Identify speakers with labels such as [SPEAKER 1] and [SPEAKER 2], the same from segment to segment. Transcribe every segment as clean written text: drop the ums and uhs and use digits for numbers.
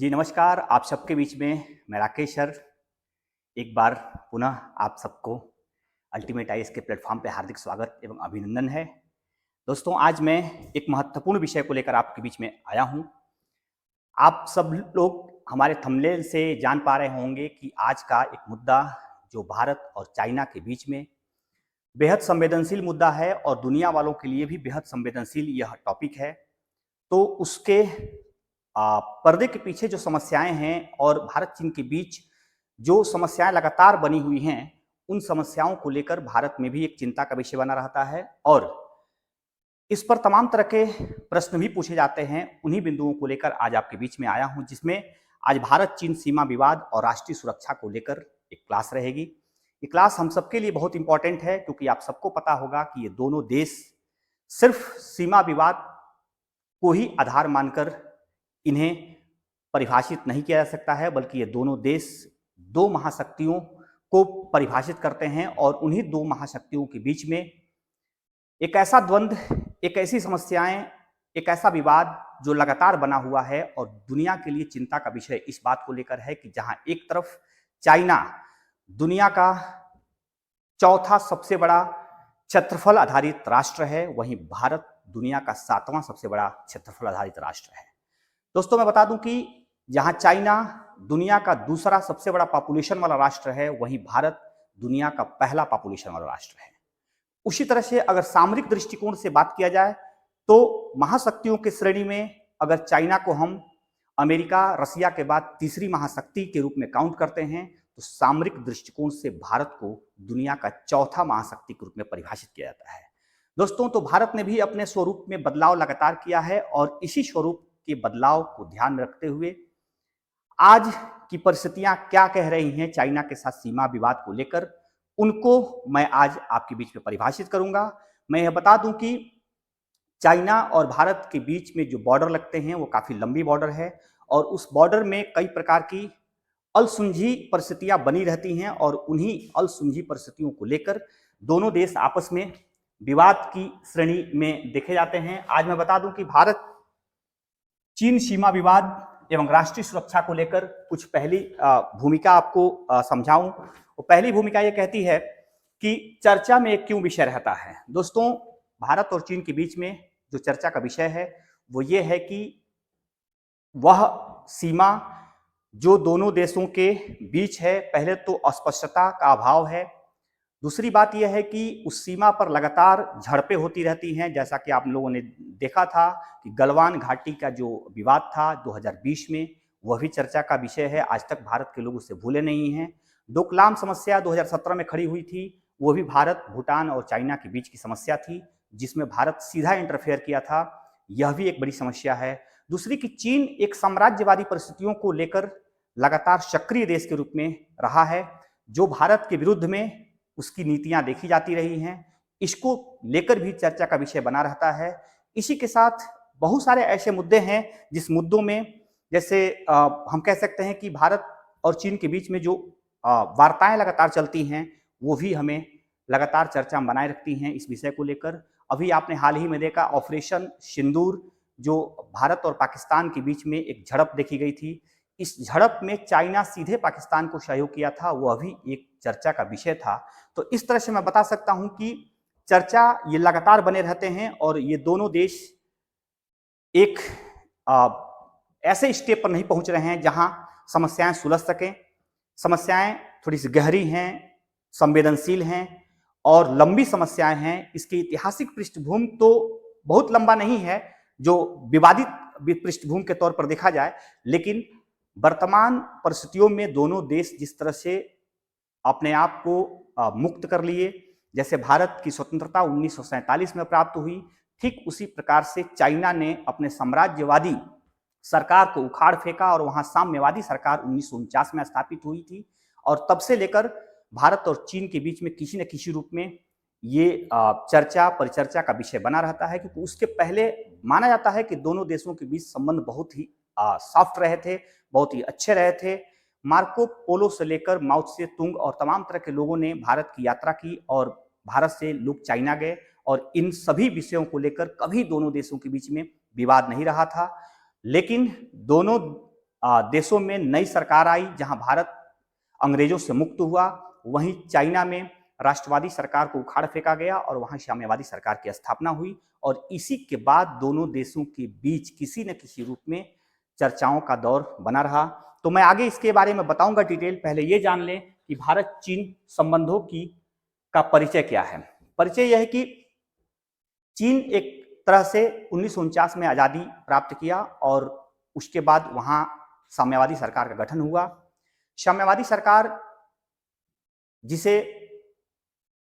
[SPEAKER 1] जी नमस्कार, आप सबके बीच में मैं राकेश सर एक बार पुनः आप सबको अल्टीमेट आईएएस के प्लेटफॉर्म पे हार्दिक स्वागत एवं अभिनंदन है। दोस्तों आज मैं एक महत्वपूर्ण विषय को लेकर आपके बीच में आया हूँ। आप सब लोग हमारे थंबनेल से जान पा रहे होंगे कि आज का एक मुद्दा जो भारत और चाइना के बीच में बेहद संवेदनशील मुद्दा है और दुनिया वालों के लिए भी बेहद संवेदनशील यह टॉपिक है। तो उसके पर्दे के पीछे जो समस्याएं हैं और भारत चीन के बीच जो समस्याएं लगातार बनी हुई हैं, उन समस्याओं को लेकर भारत में भी एक चिंता का विषय बना रहता है और इस पर तमाम तरह के प्रश्न भी पूछे जाते हैं। उन्हीं बिंदुओं को लेकर आज आपके बीच में आया हूं, जिसमें आज भारत चीन सीमा विवाद और राष्ट्रीय सुरक्षा को लेकर एक क्लास रहेगी। ये क्लास हम सबके लिए बहुत इंपॉर्टेंट है क्योंकि आप सबको पता होगा कि ये दोनों देश सिर्फ सीमा विवाद को ही आधार मानकर इन्हें परिभाषित नहीं किया जा सकता है, बल्कि ये दोनों देश दो महाशक्तियों को परिभाषित करते हैं और उन्हीं दो महाशक्तियों के बीच में एक ऐसा द्वंद्व, एक ऐसी समस्याएं, एक ऐसा विवाद जो लगातार बना हुआ है और दुनिया के लिए चिंता का विषय इस बात को लेकर है कि जहां एक तरफ चाइना दुनिया का चौथा सबसे बड़ा क्षेत्रफल आधारित राष्ट्र है, वहीं भारत दुनिया का 7वां सबसे बड़ा क्षेत्रफल आधारित राष्ट्र है। दोस्तों मैं बता दूं कि जहां चाइना दुनिया का दूसरा सबसे बड़ा पॉपुलेशन वाला राष्ट्र है, वहीं भारत दुनिया का पहला पॉपुलेशन वाला राष्ट्र है। उसी तरह से अगर सामरिक दृष्टिकोण से बात किया जाए तो महाशक्तियों की श्रेणी में अगर चाइना को हम अमेरिका, रसिया के बाद तीसरी महाशक्ति के रूप में काउंट करते हैं, तो सामरिक दृष्टिकोण से भारत को दुनिया का चौथा महाशक्ति के रूप में परिभाषित किया जाता है। दोस्तों तो भारत ने भी अपने स्वरूप में बदलाव लगातार किया है और इसी स्वरूप के बदलाव को ध्यान में रखते हुए आज की परिस्थितियां क्या कह रही हैं चाइना के साथ सीमा विवाद को लेकर, उनको मैं आज आपके बीच में परिभाषित करूंगा। मैं यह बता दूं कि चाइना और भारत के बीच में जो बॉर्डर लगते हैं वो काफी लंबी बॉर्डर है और उस बॉर्डर में कई प्रकार की अलसुलझी परिस्थितियां बनी रहती हैं और उन्हीं अलसुलझी परिस्थितियों को लेकर दोनों देश आपस में विवाद की श्रेणी में देखे जाते हैं। आज मैं बता दूं कि भारत चीन सीमा विवाद एवं राष्ट्रीय सुरक्षा को लेकर कुछ पहली भूमिका आपको समझाऊं। वो पहली भूमिका ये कहती है कि चर्चा में क्यों विषय रहता है। दोस्तों भारत और चीन के बीच में जो चर्चा का विषय है वो ये है कि वह सीमा जो दोनों देशों के बीच है, पहले तो अस्पष्टता का अभाव है। दूसरी बात यह है कि उस सीमा पर लगातार झड़पें होती रहती हैं, जैसा कि आप लोगों ने देखा था कि गलवान घाटी का जो विवाद था 2020 में, वह भी चर्चा का विषय है। आज तक भारत के लोग उससे भूले नहीं हैं। डोकलाम समस्या 2017 में खड़ी हुई थी, वो भी भारत, भूटान और चाइना के बीच की समस्या थी, जिसमें भारत सीधा इंटरफेयर किया था। यह भी एक बड़ी समस्या है। दूसरी कि चीन एक साम्राज्यवादी परिस्थितियों को लेकर लगातार सक्रिय देश के रूप में रहा है, जो भारत के विरुद्ध में उसकी नीतियां देखी जाती रही हैं। इसको लेकर भी चर्चा का विषय बना रहता है। इसी के साथ बहुत सारे ऐसे मुद्दे हैं जिस मुद्दों में जैसे हम कह सकते हैं कि भारत और चीन के बीच में जो वार्ताएं लगातार चलती हैं, वो भी हमें लगातार चर्चा में बनाए रखती हैं इस विषय को लेकर। अभी आपने हाल ही में देखा ऑपरेशन सिंदूर, जो भारत और पाकिस्तान के बीच में एक झड़प देखी गई थी। इस झड़प में चाइना सीधे पाकिस्तान को सहयोग किया था, वह भी एक चर्चा का विषय था। तो इस तरह से मैं बता सकता हूं कि चर्चा ये लगातार बने रहते हैं और ये दोनों देश एक ऐसे स्टेप पर नहीं पहुंच रहे हैं जहां समस्याएं सुलझ सकें। समस्याएं थोड़ी सी गहरी हैं, संवेदनशील हैं और लंबी समस्याएं हैं। इसकी ऐतिहासिक पृष्ठभूमि तो बहुत लंबा नहीं है जो विवादित पृष्ठभूमि के तौर पर देखा जाए, लेकिन वर्तमान परिस्थितियों में दोनों देश जिस तरह से अपने आप को मुक्त कर लिए, जैसे भारत की स्वतंत्रता 1947 में प्राप्त हुई, ठीक उसी प्रकार से चाइना ने अपने साम्राज्यवादी सरकार को उखाड़ फेंका और वहां साम्यवादी सरकार 1949 में स्थापित हुई थी। और तब से लेकर भारत और चीन के बीच में किसी न किसी रूप में ये चर्चा परिचर्चा का विषय बना रहता है, क्योंकि उसके पहले माना जाता है कि दोनों देशों के बीच संबंध बहुत ही सॉफ्ट रहे थे, बहुत ही अच्छे रहे थे। मार्को पोलो से लेकर माओ त्से तुंग और तमाम तरह के लोगों ने भारत की यात्रा की और भारत से लोग चाइना गए और इन सभी विषयों को लेकर कभी दोनों देशों के बीच में विवाद नहीं रहा था। लेकिन दोनों देशों में नई सरकार आई जहां भारत अंग्रेजों से मुक्त हुआ, वहीं चाइना में राष्ट्रवादी सरकार को उखाड़ फेंका गया और वहां साम्यवादी सरकार की स्थापना हुई। और इसी के बाद दोनों देशों के बीच किसी न किसी रूप में चर्चाओं का दौर बना रहा। तो मैं आगे इसके बारे में बताऊंगा डिटेल। पहले ये जान लें कि भारत चीन संबंधों की का परिचय क्या है। परिचय यह है कि चीन एक तरह से 1949 में आजादी प्राप्त किया और उसके बाद वहां साम्यवादी सरकार का गठन हुआ। साम्यवादी सरकार, जिसे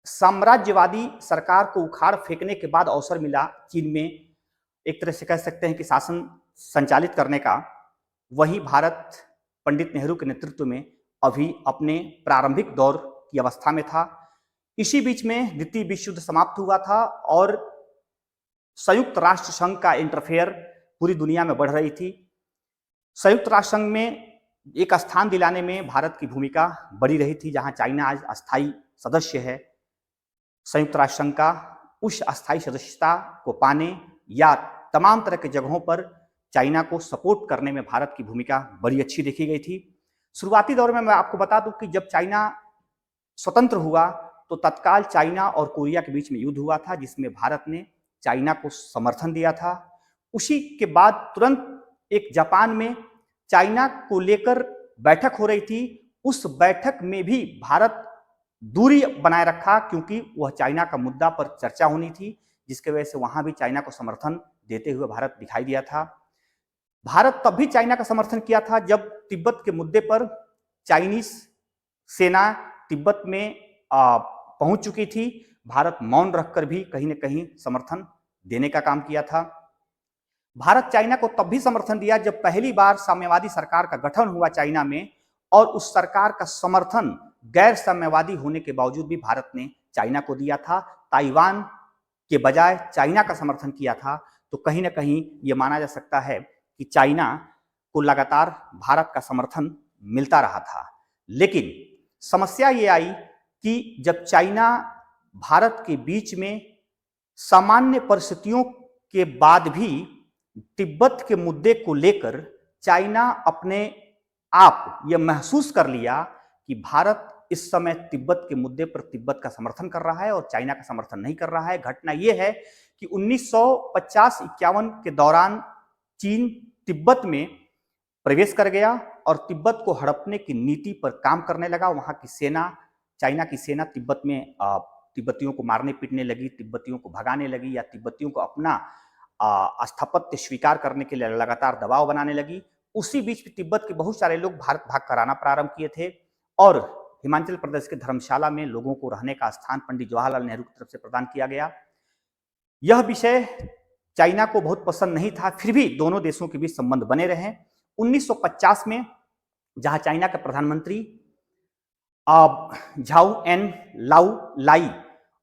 [SPEAKER 1] साम्राज्यवादी सरकार को उखाड़ फेंकने के बाद अवसर मिला चीन में एक तरह से कह सकते हैं कि शासन संचालित करने का, वही भारत पंडित नेहरू के नेतृत्व में अभी अपने प्रारंभिक दौर की अवस्था में था। इसी बीच में द्वितीय विश्व युद्ध समाप्त हुआ था और संयुक्त राष्ट्र संघ का इंटरफेयर पूरी दुनिया में बढ़ रही थी। संयुक्त राष्ट्र संघ में एक स्थान दिलाने में भारत की भूमिका बड़ी रही थी, जहां चाइना आज अस्थायी सदस्य है संयुक्त राष्ट्र संघ का। उस अस्थायी सदस्यता को पाने या तमाम तरह के जगहों पर चाइना को सपोर्ट करने में भारत की भूमिका बड़ी अच्छी देखी गई थी। शुरुआती दौर में मैं आपको बता दूं कि जब चाइना स्वतंत्र हुआ तो तत्काल चाइना और कोरिया के बीच में युद्ध हुआ था, जिसमें भारत ने चाइना को समर्थन दिया था। उसी के बाद तुरंत एक जापान में चाइना को लेकर बैठक हो रही थी। उस बैठक में भी भारत दूरी बनाए रखा, क्योंकि वह चाइना का मुद्दा पर चर्चा होनी थी, जिसके वजह से वहां भी चाइना को समर्थन देते हुए भारत दिखाई दिया था। भारत तब भी चाइना का समर्थन किया था जब तिब्बत के मुद्दे पर चाइनीज सेना तिब्बत में पहुंच चुकी थी। भारत मौन रखकर भी कहीं न कहीं समर्थन देने का काम किया था। भारत चाइना को तब भी समर्थन दिया जब पहली बार साम्यवादी सरकार का गठन हुआ चाइना में, और उस सरकार का समर्थन गैर साम्यवादी होने के बावजूद भी भारत ने चाइना को दिया था। ताइवान के बजाय चाइना का समर्थन किया था। तो कहीं ना कहीं ये माना जा सकता है कि चाइना को लगातार भारत का समर्थन मिलता रहा था। लेकिन समस्या ये आई कि जब चाइना भारत के बीच में सामान्य परिस्थितियों के बाद भी तिब्बत के मुद्दे को लेकर चाइना अपने आप यह महसूस कर लिया कि भारत इस समय तिब्बत के मुद्दे पर तिब्बत का समर्थन कर रहा है और चाइना का समर्थन नहीं कर रहा है। घटना यह है कि 1950-51 के दौरान चीन तिब्बत में प्रवेश कर गया और तिब्बत को हड़पने की नीति पर काम करने लगा। वहां की सेना, चाइना की सेना तिब्बत में तिब्बतियों को मारने पीटने लगी, तिब्बतियों को भगाने लगी या तिब्बतियों को अपना स्थापत्य स्वीकार करने के लिए लगातार दबाव बनाने लगी। उसी बीच तिब्बत के बहुत सारे लोग भारत भाग कर आना प्रारंभ किए थे और हिमाचल प्रदेश के धर्मशाला में लोगों को रहने का स्थान पंडित जवाहरलाल नेहरू की तरफ से प्रदान किया गया। यह विषय चाइना को बहुत पसंद नहीं था, फिर भी दोनों देशों के बीच संबंध बने रहे। 1950 में जहां चाइना के प्रधानमंत्री झाऊ एन लाऊ लाई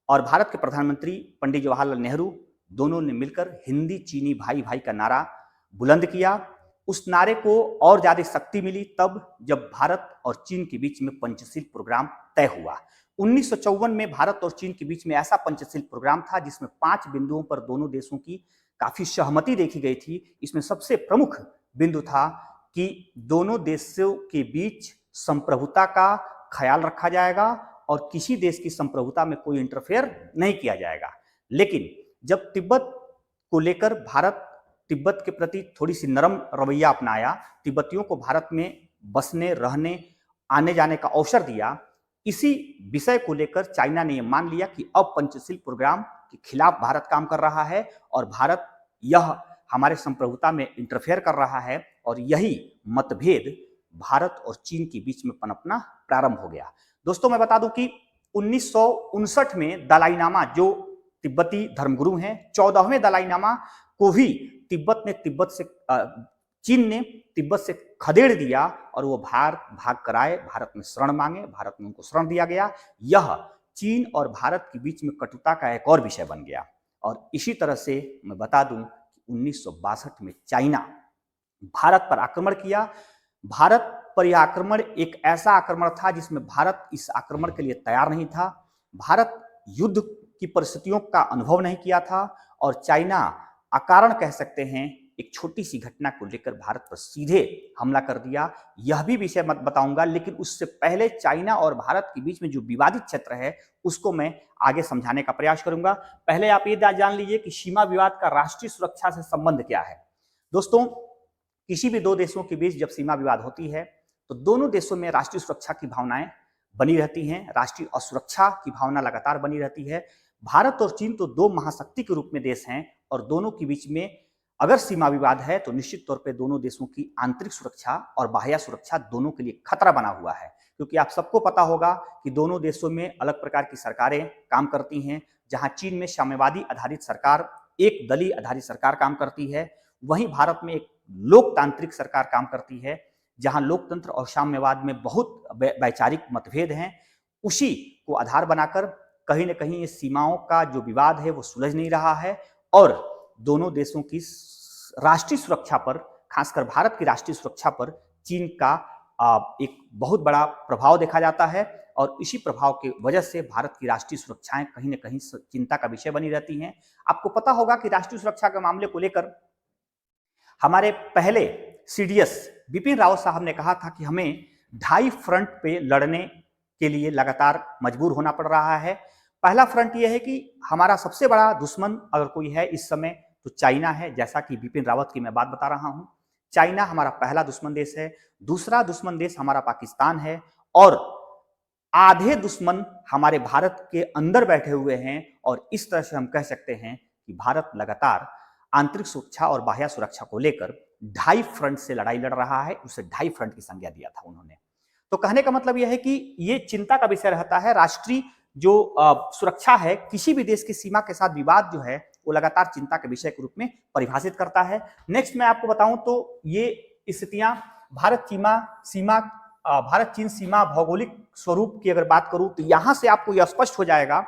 [SPEAKER 1] और भारत के प्रधानमंत्री पंडित जवाहरलाल नेहरू दोनों ने मिलकर हिंदी चीनी भाई भाई का नारा बुलंद किया। उस नारे को और ज्यादा शक्ति मिली तब जब भारत और चीन के बीच में पंचशील प्रोग्राम तय हुआ। 1954 में भारत और चीन के बीच में ऐसा पंचशील प्रोग्राम था जिसमें 5 बिंदुओं पर दोनों देशों की काफी सहमति देखी गई थी। इसमें सबसे प्रमुख बिंदु था कि दोनों देशों के बीच संप्रभुता का ख्याल रखा जाएगा और किसी देश की संप्रभुता में कोई इंटरफेयर नहीं किया जाएगा। लेकिन जब तिब्बत को लेकर भारत तिब्बत के प्रति थोड़ी सी नरम रवैया अपनाया, तिब्बतियों को भारत में बसने, रहने, आने जाने का अवसर दिया, इसी विषय को लेकर चाइना ने यह मान लिया कि अब पंचशील प्रोग्राम के खिलाफ भारत काम कर रहा है और भारत यह हमारे संप्रभुता में इंटरफेयर कर रहा है और यही मतभेद भारत और चीन के बीच में पनपना प्रारंभ हो गया। दोस्तों मैं बता दूं कि 1959 में दलाई लामा जो तिब्बती धर्मगुरु हैं, 14वें दलाई लामा को भी चीन ने तिब्बत से खदेड़ दिया और वो भाग कर आए, भारत में शरण मांगे, भारत में उनको शरण दिया गया। यह चीन और भारत के बीच में कटुता का एक और विषय बन गया। और इसी तरह से मैं बता दूं कि 1962 में चाइना भारत पर आक्रमण किया। भारत पर यह आक्रमण एक ऐसा आक्रमण था जिसमें भारत इस आक्रमण के लिए तैयार नहीं था। भारत युद्ध की परिस्थितियों का अनुभव नहीं किया था और चाइना अकारण कह सकते हैं एक छोटी सी घटना को लेकर भारत पर सीधे हमला कर दिया, यह भी विषय मत बताऊंगा। लेकिन उससे पहले चाइना और भारत के बीच में जो विवादित क्षेत्र है उसको मैं आगे समझाने का प्रयास करूंगा। पहले आप ये जान लीजिए कि सीमा विवाद का राष्ट्रीय सुरक्षा से संबंध क्या है। दोस्तों, किसी भी दो देशों के बीच जब सीमा विवाद होती है तो दोनों देशों में राष्ट्रीय सुरक्षा की भावनाएं बनी रहती हैं, राष्ट्रीय असुरक्षा की भावना लगातार बनी रहती है। भारत और चीन तो दो महाशक्ति के रूप में देश हैं और दोनों के बीच में अगर सीमा विवाद है तो निश्चित तौर पे दोनों देशों की आंतरिक सुरक्षा और बाह्य सुरक्षा दोनों के लिए खतरा बना हुआ है। क्योंकि आप सबको पता होगा कि दोनों देशों में अलग प्रकार की सरकारें काम करती हैं। जहां चीन में साम्यवादी आधारित सरकार, एक दलीय आधारित सरकार काम करती है, वहीं भारत में एक लोकतांत्रिक सरकार काम करती है, जहां लोकतंत्र और साम्यवाद में बहुत वैचारिक मतभेद हैं। उसी को आधार बनाकर कहीं न कहीं ये सीमाओं का जो विवाद है वो सुलझ नहीं रहा है और दोनों देशों की राष्ट्रीय सुरक्षा पर, खासकर भारत की राष्ट्रीय सुरक्षा पर चीन का एक बहुत बड़ा प्रभाव देखा जाता है और इसी प्रभाव की वजह से भारत की राष्ट्रीय सुरक्षाएं कहीं न कहीं चिंता का विषय बनी रहती हैं। आपको पता होगा कि राष्ट्रीय सुरक्षा के मामले को लेकर हमारे पहले सीडीएस बिपिन रावत साहब ने कहा था कि हमें 2.5 फ्रंट पे लड़ने के लिए लगातार मजबूर होना पड़ रहा है। पहला फ्रंट यह है कि हमारा सबसे बड़ा दुश्मन अगर कोई है इस समय तो चाइना है, जैसा कि बिपिन रावत की मैं बात बता रहा हूं। चाइना हमारा पहला दुश्मन देश है। दूसरा दुश्मन देश हमारा पाकिस्तान है और आधे दुश्मन हमारे भारत के अंदर बैठे हुए हैं और इस तरह से हम कह सकते हैं कि भारत लगातार आंतरिक सुरक्षा और बाह्य सुरक्षा को लेकर 2.5 फ्रंट से लड़ाई लड़ रहा है। उसे 2.5 फ्रंट की संज्ञा दिया था उन्होंने। तो कहने का मतलब यह है कि ये चिंता का विषय रहता है। राष्ट्रीय जो सुरक्षा है, किसी भी देश की सीमा के साथ विवाद जो है वो लगातार चिंता के विषय के रूप में परिभाषित करता है। नेक्स्ट मैं आपको बताऊं तो ये स्थितियां भारत चीन सीमा भौगोलिक स्वरूप की अगर बात करूं तो यहां से आपको यह स्पष्ट हो जाएगा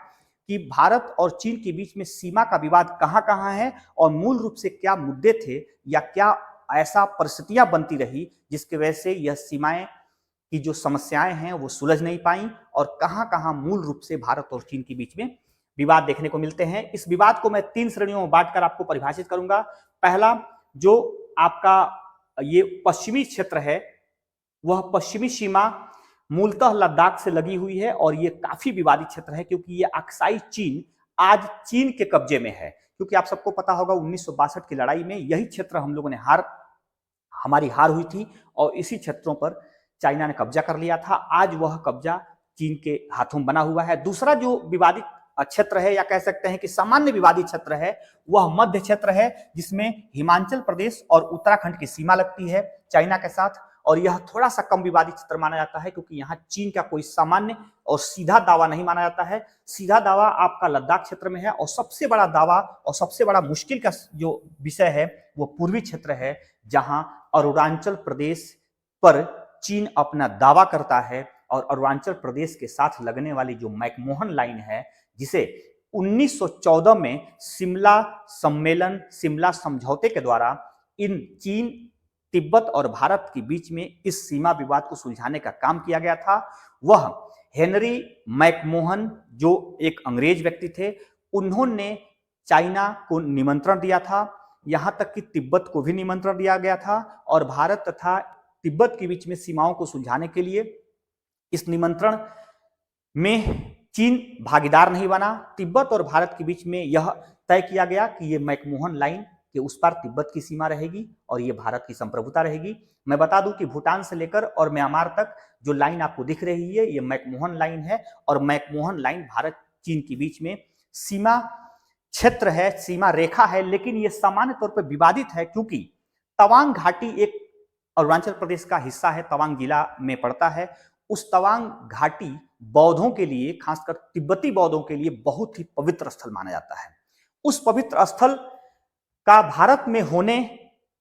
[SPEAKER 1] कि भारत और चीन के बीच में सीमा का विवाद कहां है और मूल रूप से क्या मुद्दे थे या क्या ऐसा परिस्थितियां बनती रही जिसकी वजह से यह सीमाएं की जो समस्याएं हैं वो सुलझ नहीं पाई और कहां मूल रूप से भारत और चीन के बीच में विवाद देखने को मिलते हैं। इस विवाद को मैं 3 श्रेणियों में बांटकर आपको परिभाषित करूंगा। पहला, जो आपका ये पश्चिमी क्षेत्र है, वह पश्चिमी सीमा मूलतः लद्दाख से लगी हुई है और ये काफी विवादित क्षेत्र है क्योंकि ये अक्साई चीन आज चीन के कब्जे में है। क्योंकि आप सबको पता होगा 1962 की लड़ाई में यही क्षेत्र हम लोगों ने हमारी हार हुई थी और इसी क्षेत्रों पर चाइना ने कब्जा कर लिया था। आज वह कब्जा चीन के हाथों बना हुआ है। दूसरा जो विवादित क्षेत्र है या कह सकते हैं कि सामान्य विवादित क्षेत्र है, वह मध्य क्षेत्र है जिसमें हिमाचल प्रदेश और उत्तराखंड की सीमा लगती है चाइना के साथ और यह थोड़ा सा कम विवादित क्षेत्र माना जाता है क्योंकि यहाँ चीन का कोई सामान्य और सीधा दावा नहीं माना जाता है। सीधा दावा आपका लद्दाख क्षेत्र में है और सबसे बड़ा दावा और सबसे बड़ा मुश्किल का जो विषय है वो पूर्वी क्षेत्र है, जहां अरुणाचल प्रदेश पर चीन अपना दावा करता है और अरुणाचल प्रदेश के साथ लगने वाली जो मैकमोहन लाइन है, जिसे 1914 में शिमला समझौते के द्वारा इन चीन, तिब्बत और भारत के बीच में इस सीमा विवाद को सुलझाने का काम किया गया था। वह हेनरी मैकमोहन जो एक अंग्रेज व्यक्ति थे, उन्होंने चाइना को निमंत्रण दिया था, यहां तक कि तिब्बत को भी निमंत्रण दिया गया था और भारत तथा तिब्बत के बीच में सीमाओं को सुलझाने के लिए इस निमंत्रण में चीन भागीदार नहीं बना। तिब्बत और भारत के बीच में यह तय किया गया कि ये मैकमोहन लाइन के उस पार तिब्बत की सीमा रहेगी और ये भारत की संप्रभुता रहेगी। मैं बता दूं कि भूटान से लेकर और म्यांमार तक जो लाइन आपको दिख रही है ये मैकमोहन लाइन है और मैकमोहन लाइन भारत चीन के बीच में सीमा क्षेत्र है, सीमा रेखा है। लेकिन ये सामान्य तौर पर विवादित है क्योंकि तवांग घाटी एक अरुणाचल प्रदेश का हिस्सा है, तवांग जिला में पड़ता है। उस तवांग घाटी बौद्धों के लिए, खासकर तिब्बती बौद्धों के लिए बहुत ही पवित्र स्थल माना जाता है। उस पवित्र स्थल का भारत में होने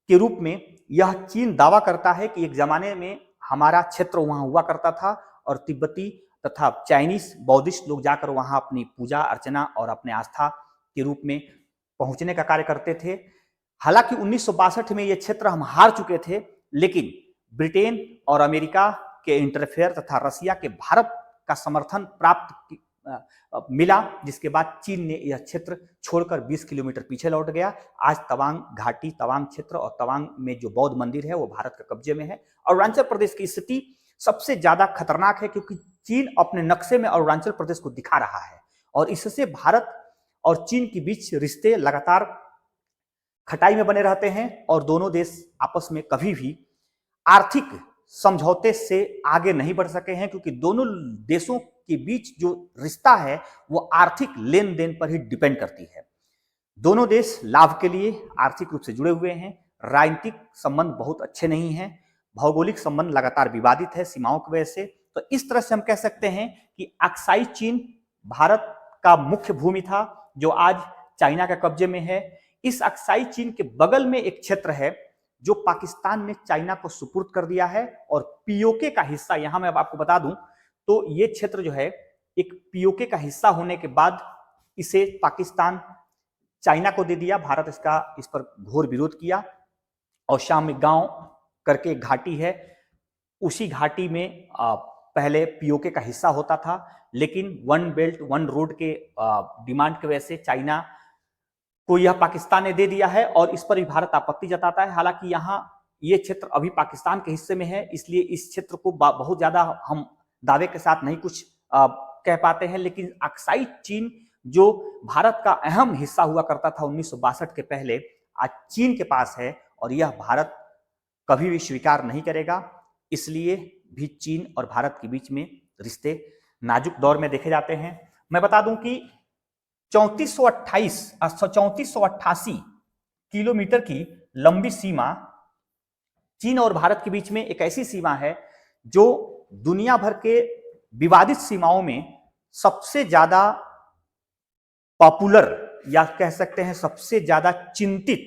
[SPEAKER 1] के रूप में यह चीन दावा करता है कि एक जमाने में हमारा क्षेत्र वहां हुआ करता था और तिब्बती तथा चाइनीज बौद्धिस्ट लोग जाकर वहां अपनी पूजा अर्चना और अपने आस्था के रूप में पहुंचने का कार्य करते थे। हालांकि 1962 में यह क्षेत्र हम हार चुके थे, लेकिन ब्रिटेन और अमेरिका के इंटरफेयर तथा रसिया के भारत का समर्थन प्राप्त मिला, जिसके बाद चीन ने यह क्षेत्र छोड़कर 20 किलोमीटर पीछे लौट गया। आज तवांग घाटी, तवांग क्षेत्र और तवांग में जो बौद्ध मंदिर है वो भारत के कब्जे में है। अरुणाचल प्रदेश की स्थिति सबसे ज्यादा खतरनाक है क्योंकि चीन अपने नक्शे में अरुणाचल प्रदेश को दिखा रहा है और इससे भारत और चीन के बीच रिश्ते लगातार खटाई में बने रहते हैं और दोनों देश आपस में कभी भी आर्थिक समझौते से आगे नहीं बढ़ सके हैं क्योंकि दोनों देशों के बीच जो रिश्ता है वो आर्थिक लेन देन पर ही डिपेंड करती है। दोनों देश लाभ के लिए आर्थिक रूप से जुड़े हुए हैं, राजनीतिक संबंध बहुत अच्छे नहीं हैं, भौगोलिक संबंध लगातार विवादित है सीमाओं की वजह से। तो इस तरह से हम कह सकते हैं कि अक्साई चीन भारत का मुख्य भूमि था जो आज चाइना के कब्जे में है। इस अक्साई चीन के बगल में एक क्षेत्र है जो पाकिस्तान ने चाइना को सुपुर्द कर दिया है और पीओके का हिस्सा, यहां मैं आपको बता दूं तो ये क्षेत्र जो है एक पीओके का हिस्सा होने के बाद इसे पाकिस्तान चाइना को दे दिया। भारत इस पर घोर विरोध किया और शाम में गांव करके घाटी है, उसी घाटी में पहले पीओके का हिस्सा होता था, लेकिन वन बेल्ट वन रोड के डिमांड की वजह से चाइना को यह पाकिस्तान ने दे दिया है और इस पर भी भारत आपत्ति जताता है। हालांकि यहाँ ये क्षेत्र अभी पाकिस्तान के हिस्से में है, इसलिए इस क्षेत्र को बहुत ज्यादा हम दावे के साथ नहीं कुछ कह पाते हैं, लेकिन अक्साई चीन जो भारत का अहम हिस्सा हुआ करता था 1962 के पहले, आज चीन के पास है और यह भारत कभी भी स्वीकार नहीं करेगा। इसलिए भी चीन और भारत के बीच में रिश्ते नाजुक दौर में देखे जाते हैं। मैं बता दूं कि 3488 किलोमीटर की लंबी सीमा चीन और भारत के बीच में एक ऐसी सीमा है जो दुनिया भर के विवादित सीमाओं में सबसे ज्यादा पॉपुलर या कह सकते हैं सबसे ज्यादा चिंतित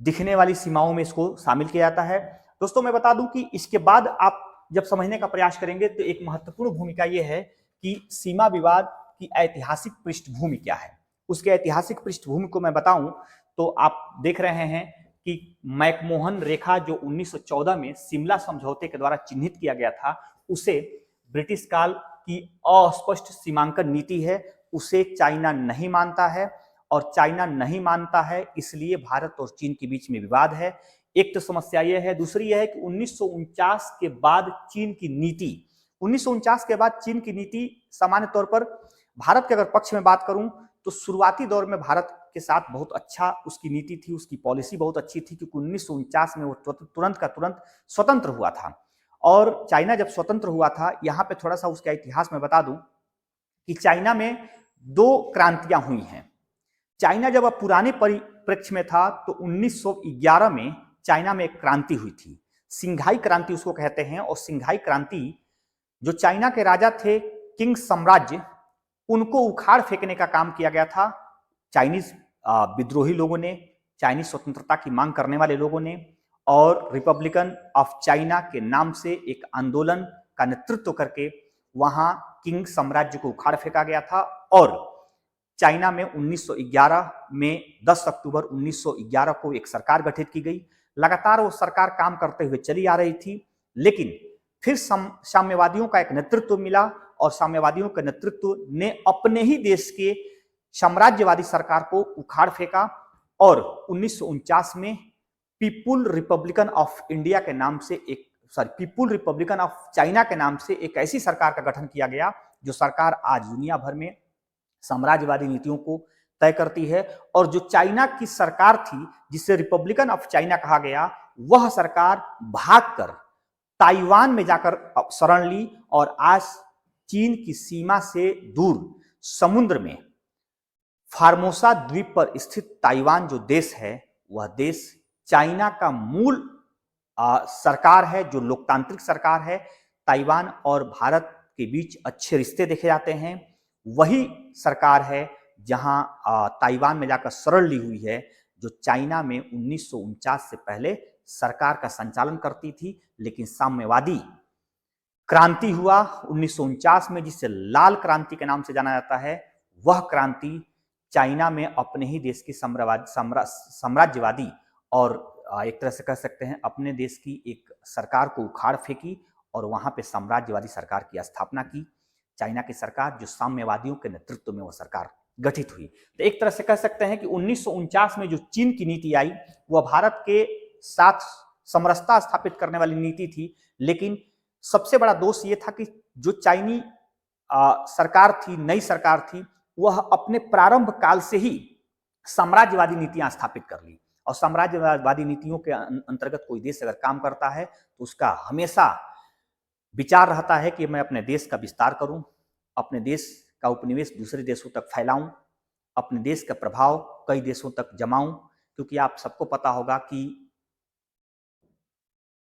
[SPEAKER 1] दिखने वाली सीमाओं में इसको शामिल किया जाता है। दोस्तों मैं बता दूं कि इसके बाद आप जब समझने का प्रयास करेंगे तो एक महत्वपूर्ण भूमिका यह है कि सीमा विवाद की ऐतिहासिक पृष्ठभूमि क्या है। उसके ऐतिहासिक पृष्ठभूमि को मैं बताऊं तो आप देख रहे हैं कि मैकमोहन रेखा जो 1914 में शिमला समझौते के द्वारा चिन्हित किया गया था, उसे ब्रिटिश काल की अस्पष्ट सीमांकन नीति है, उसे चाइना नहीं मानता है और चाइना नहीं मानता है इसलिए भारत और चीन के बीच में विवाद है। एक तो समस्या यह है, दूसरी यह है कि 1949 के बाद चीन की नीति 1949 के बाद चीन की नीति सामान्य तौर पर भारत के अगर पक्ष में बात करूं तो शुरुआती दौर में भारत के साथ बहुत अच्छा उसकी नीति थी, उसकी पॉलिसी बहुत अच्छी थी क्योंकि 1949 में वो तुरंत का तुरंत स्वतंत्र हुआ था। और चाइना जब स्वतंत्र हुआ था, यहाँ पे थोड़ा सा उसका इतिहास में बता दूं कि चाइना में 2 क्रांतियां हुई हैं। चाइना जब अब पुराने परिप्रेक्ष्य में था तो 1911 में चाइना में एक क्रांति हुई थी, सिंघाई क्रांति उसको कहते हैं। और सिंघाई क्रांति जो चाइना के राजा थे किंग साम्राज्य, उनको उखाड़ फेंकने का काम किया गया था। चाइनीज विद्रोही लोगों ने, चाइनीज स्वतंत्रता की मांग करने वाले लोगों ने और रिपब्लिकन ऑफ चाइना के नाम से एक आंदोलन का नेतृत्व करके वहां किंग साम्राज्य को उखाड़ फेंका गया था। और चाइना में 1911 में 10 अक्टूबर 1911 को एक सरकार गठित की गई। लगातार वो सरकार काम करते हुए चली आ रही थी, लेकिन फिर साम्यवादियों का एक नेतृत्व मिला और साम्यवादियों के नेतृत्व ने अपने ही देश के साम्राज्यवादी सरकार को उखाड़ फेंका और 1949 में पीपुल रिपब्लिकन ऑफ इंडिया के नाम से पीपुल रिपब्लिकन ऑफ चाइना के नाम से एक ऐसी सरकार का गठन किया गया जो सरकार आज दुनिया भर में साम्राज्यवादी नीतियों को तय करती है। और जो चाइना की सरकार थी जिसे रिपब्लिकन ऑफ चाइना कहा गया, वह सरकार भागकर ताइवान में जाकर शरण ली और आज चीन की सीमा से दूर समुद्र में फार्मोसा द्वीप पर स्थित ताइवान जो देश है, वह देश चाइना का मूल सरकार है, जो लोकतांत्रिक सरकार है। ताइवान और भारत के बीच अच्छे रिश्ते देखे जाते हैं। वही सरकार है जहां ताइवान में जाकर शरण ली हुई है, जो चाइना में 1949 से पहले सरकार का संचालन करती थी। लेकिन साम्यवादी क्रांति हुआ 1949 में, जिसे लाल क्रांति के नाम से जाना जाता है। वह क्रांति चाइना में अपने ही देश की साम्राज्यवादी और एक तरह से कह सकते हैं अपने देश की एक सरकार को उखाड़ फेंकी और वहां पे साम्राज्यवादी सरकार की स्थापना की। चाइना की सरकार, जो साम्यवादियों के नेतृत्व में वह सरकार गठित हुई। तो एक तरह से कह सकते हैं कि 1949 में जो चीन की नीति आई, वह भारत के साथ समरसता स्थापित करने वाली नीति थी, लेकिन सबसे बड़ा दोष यह था कि जो चाइनी सरकार थी, नई सरकार थी, वह अपने प्रारंभ काल से ही साम्राज्यवादी नीतियां स्थापित कर ली। और साम्राज्यवादी नीतियों के अंतर्गत कोई देश अगर काम करता है तो उसका हमेशा विचार रहता है कि मैं अपने देश का विस्तार करूं, अपने देश का उपनिवेश दूसरे देशों तक फैलाऊं, अपने देश का प्रभाव कई देशों तक जमाऊं। क्योंकि आप सबको पता होगा कि